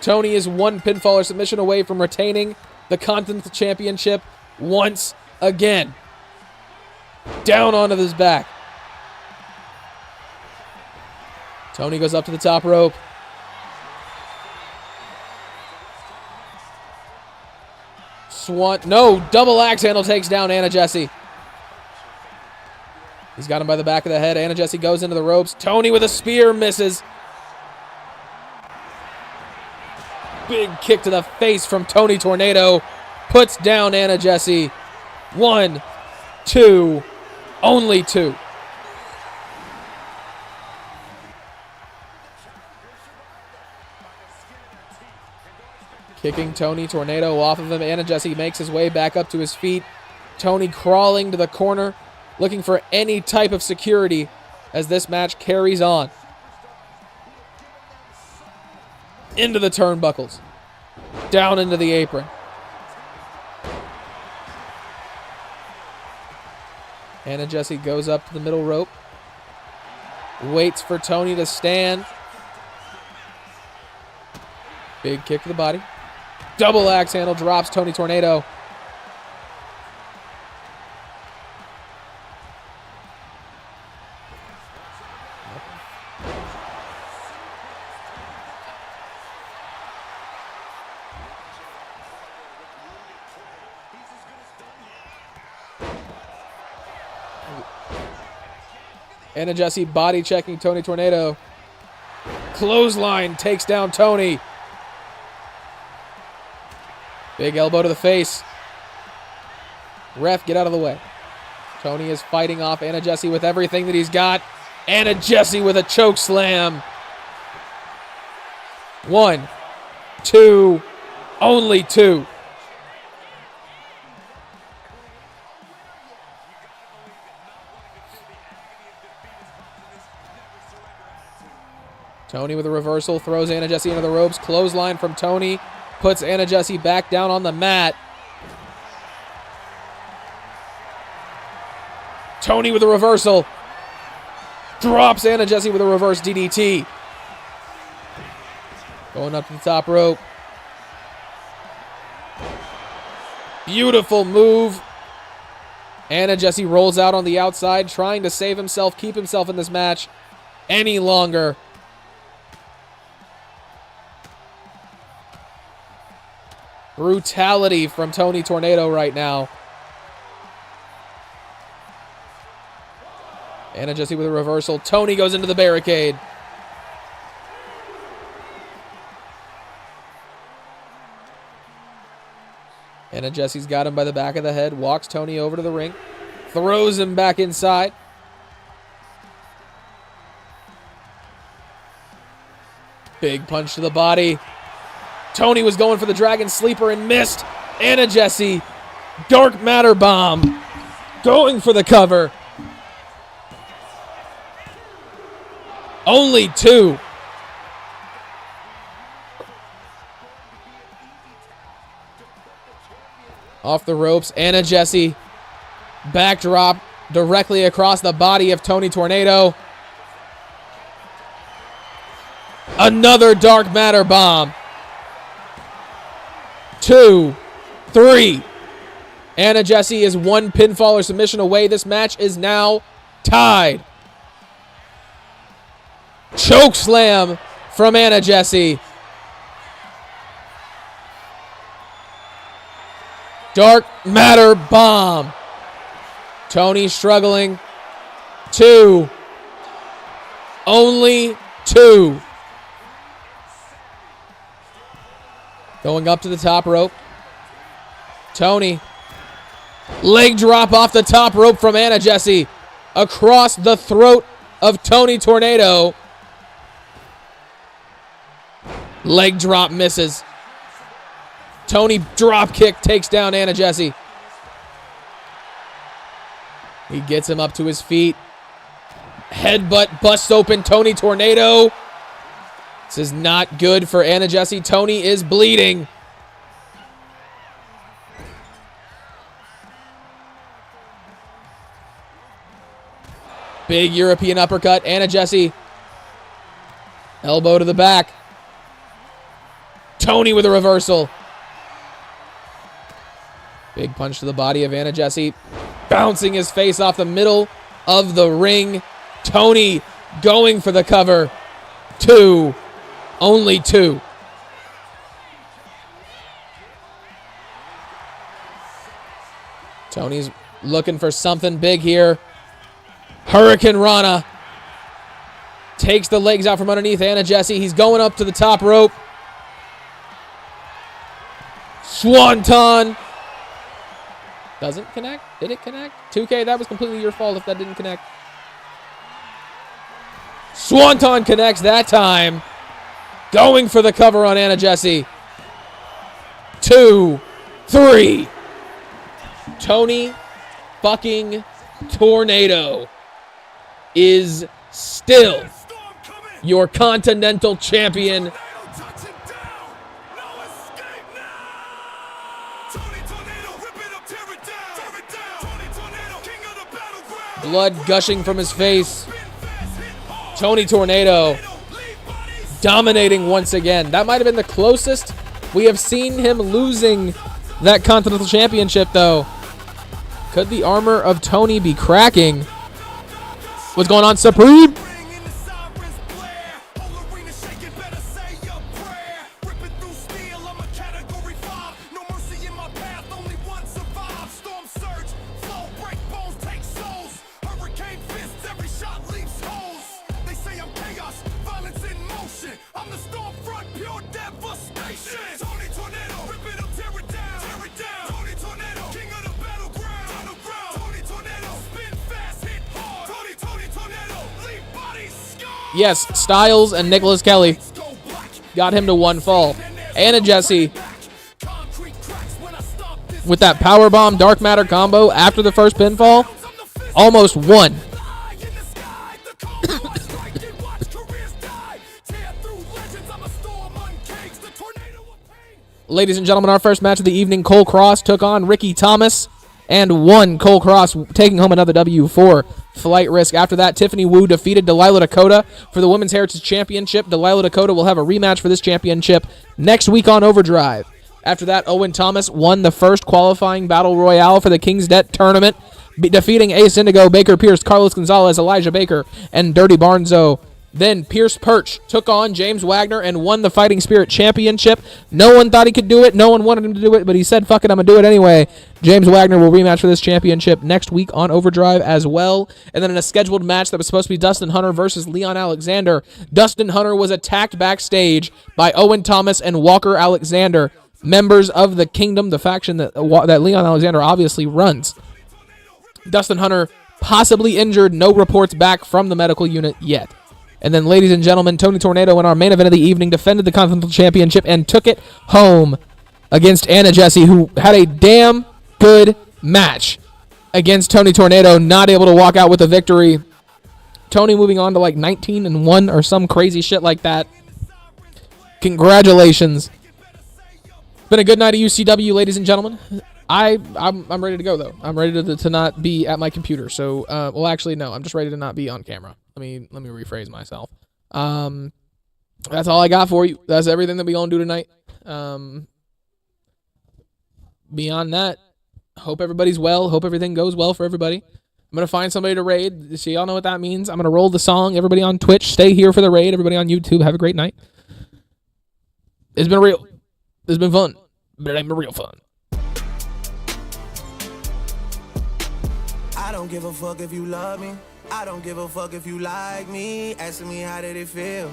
Tony is 1 pinfall or submission away from retaining the Continental Championship once again. Down onto his back. Tony goes up to the top rope. Double axe handle takes down Anna Jesse. He's got him by the back of the head. Anna Jesse goes into the ropes. Tony with a spear misses. Big kick to the face from Tony Tornado. Puts down Anna Jesse. 1, 2, only 2. Kicking Tony Tornado off of him. Anna Jesse makes his way back up to his feet. Tony crawling to the corner, looking for any type of security as this match carries on. Into the turnbuckles. Down into the apron. Anna Jesse goes up to the middle rope. Waits for Tony to stand. Big kick to the body. Double axe handle drops Tony Tornado. Anna Jesse body checking Tony Tornado. Clothesline takes down Tony. Big elbow to the face. Ref, get out of the way. Tony is fighting off Anna Jesse with everything that he's got. Anna Jesse with a choke slam. 1, 2, only 2. Tony with a reversal, throws Anna Jesse into the ropes. Clothesline from Tony, puts Anna Jesse back down on the mat. Tony with a reversal. Drops Anna Jesse with a reverse DDT. Going up to the top rope. Beautiful move. Anna Jesse rolls out on the outside, trying to save himself, keep himself in this match any longer. Brutality from Tony Tornado right now. Anna Jesse with a reversal. Tony goes into the barricade. Anna Jesse's got him by the back of the head. Walks Tony over to the ring. Throws him back inside. Big punch to the body. Tony was going for the Dragon Sleeper and missed. Anna Jesse, Dark Matter Bomb, going for the cover. Only 2. Off the ropes, Anna Jesse, backdrop directly across the body of Tony Tornado. Another Dark Matter Bomb. 2, 3. Anna Jesse is 1 pinfall or submission away. This match is now tied. Choke slam from Anna Jesse. Dark Matter Bomb. Tony struggling. 2. Only 2. Going up to the top rope. Tony. Leg drop off the top rope from Anna Jesse. Across the throat of Tony Tornado. Leg drop misses. Tony drop kick takes down Anna Jesse. He gets him up to his feet. Headbutt busts open Tony Tornado. This is not good for Anna Jesse. Tony is bleeding. Big European uppercut. Anna Jesse. Elbow to the back. Tony with a reversal. Big punch to the body of Anna Jesse. Bouncing his face off the middle of the ring. Tony going for the cover. 2. Only 2. Tony's looking for something big here. Hurricane Rana takes the legs out from underneath Anna Jesse. He's going up to the top rope. Swanton. Doesn't connect. Did it connect? 2K, that was completely your fault if that didn't connect. Swanton connects that time. Going for the cover on Anna Jesse. 2, 3. Tony fucking Tornado is still your Continental Champion. Blood gushing from his face. Tony Tornado dominating once again. That might have been the closest we have seen him losing that Continental Championship, though. Could the armor of Tony be cracking? What's going on, Supreme? Yes, Styles and Nicholas Kelly got him to 1 fall. Anna Jesse with that powerbomb dark matter combo after the first pinfall almost won. Ladies and gentlemen, our first match of the evening, Cole Kross took on Ricky Thomas and won. Cole Kross taking home another W for Flight Risk. After that, Tiffany Woo defeated Delilah Dakota for the Women's Heritage Championship. Delilah Dakota will have a rematch for this championship next week on Overdrive. After that, Owen Thomas won the first qualifying Battle Royale for the King's Debt Tournament, defeating Ace Indigo, Baker Pierce, Carlos Gonzalez, Elijah Baker, and Dirty Barnzo. Then Pierce Perch took on James Wagner and won the Fighting Spirit Championship. No one thought he could do it. No one wanted him to do it, but he said, fuck it, I'm going to do it anyway. James Wagner will rematch for this championship next week on Overdrive as well. And then in a scheduled match that was supposed to be Dustyn Hunter versus Leon Alexander, Dustyn Hunter was attacked backstage by Owen Thomas and Walker Alexander, members of the Kingdom, the faction that Leon Alexander obviously runs. Dustyn Hunter possibly injured, no reports back from the medical unit yet. And then, ladies and gentlemen, Tony Tornado in our main event of the evening defended the Continental Championship and took it home against Anna Jesse, who had a damn good match against Tony Tornado, not able to walk out with a victory. Tony moving on to like 19-1 or some crazy shit like that. Congratulations. Been a good night of UCW, ladies and gentlemen. I'm ready to go, though. I'm ready to not be at my computer. So, well, actually, no. I'm just ready to not be on camera. Let me rephrase myself. That's all I got for you. That's everything that we gonna do tonight. Beyond that, hope everybody's well. Hope everything goes well for everybody. I'm gonna find somebody to raid. So y'all know what that means. I'm gonna roll the song. Everybody on Twitch, stay here for the raid. Everybody on YouTube, have a great night. It's been real. It's been fun, but it ain't been real fun. I don't give a fuck if you love me. I don't give a fuck if you like me. Asking me how did it feel.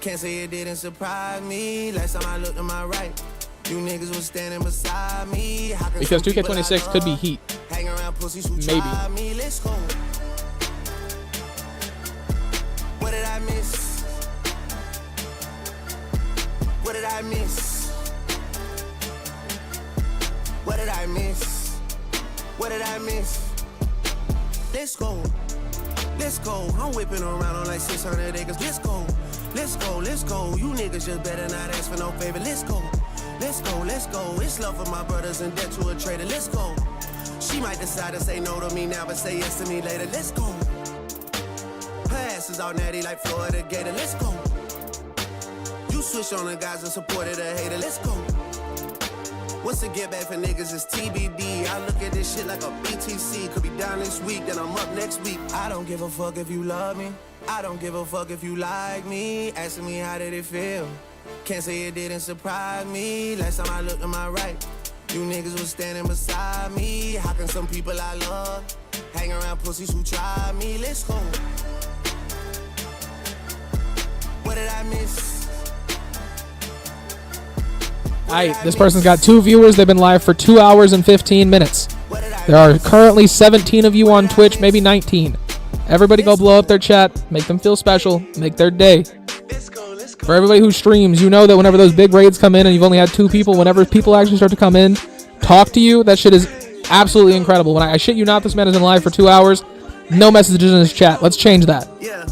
Can't say it didn't surprise me. Last time I looked to my right, you niggas was standing beside me. Because 2K26 could be heat. Hang around pussies who maybe. Try me. Let's go. What did I miss? What did I miss? What did I miss? What did I miss? Let's go. Let's go. I'm whipping around on like 600 acres. Let's go. Let's go. Let's go. You niggas just better not ask for no favor. Let's go. Let's go. Let's go. It's love for my brothers and debt to a traitor. Let's go. She might decide to say no to me now, but say yes to me later. Let's go. Her ass is all natty like Florida Gator. Let's go. You switch on the guys and supported a hater. Let's go. What's the get back for niggas is TBD. I look at this shit like a BTC. Could be down this week, then I'm up next week. I don't give a fuck if you love me. I don't give a fuck if you like me. Asking me how did it feel. Can't say it didn't surprise me. Last time I looked to my right, you niggas was standing beside me. How can some people I love hang around pussies who try me? Let's go. What did I miss? This person's got 2 viewers. They've been live for 2 hours and 15 minutes. There are currently 17 of you on Twitch, maybe 19. Everybody go blow up their chat. Make them feel special. Make their day. Let's go, let's go. For everybody who streams, you know that whenever those big raids come in and you've only had 2 people, whenever people actually start to come in, talk to you, that shit is absolutely incredible. When I shit you not, this man is in live for 2 hours. No messages in his chat. Let's change that. Yeah.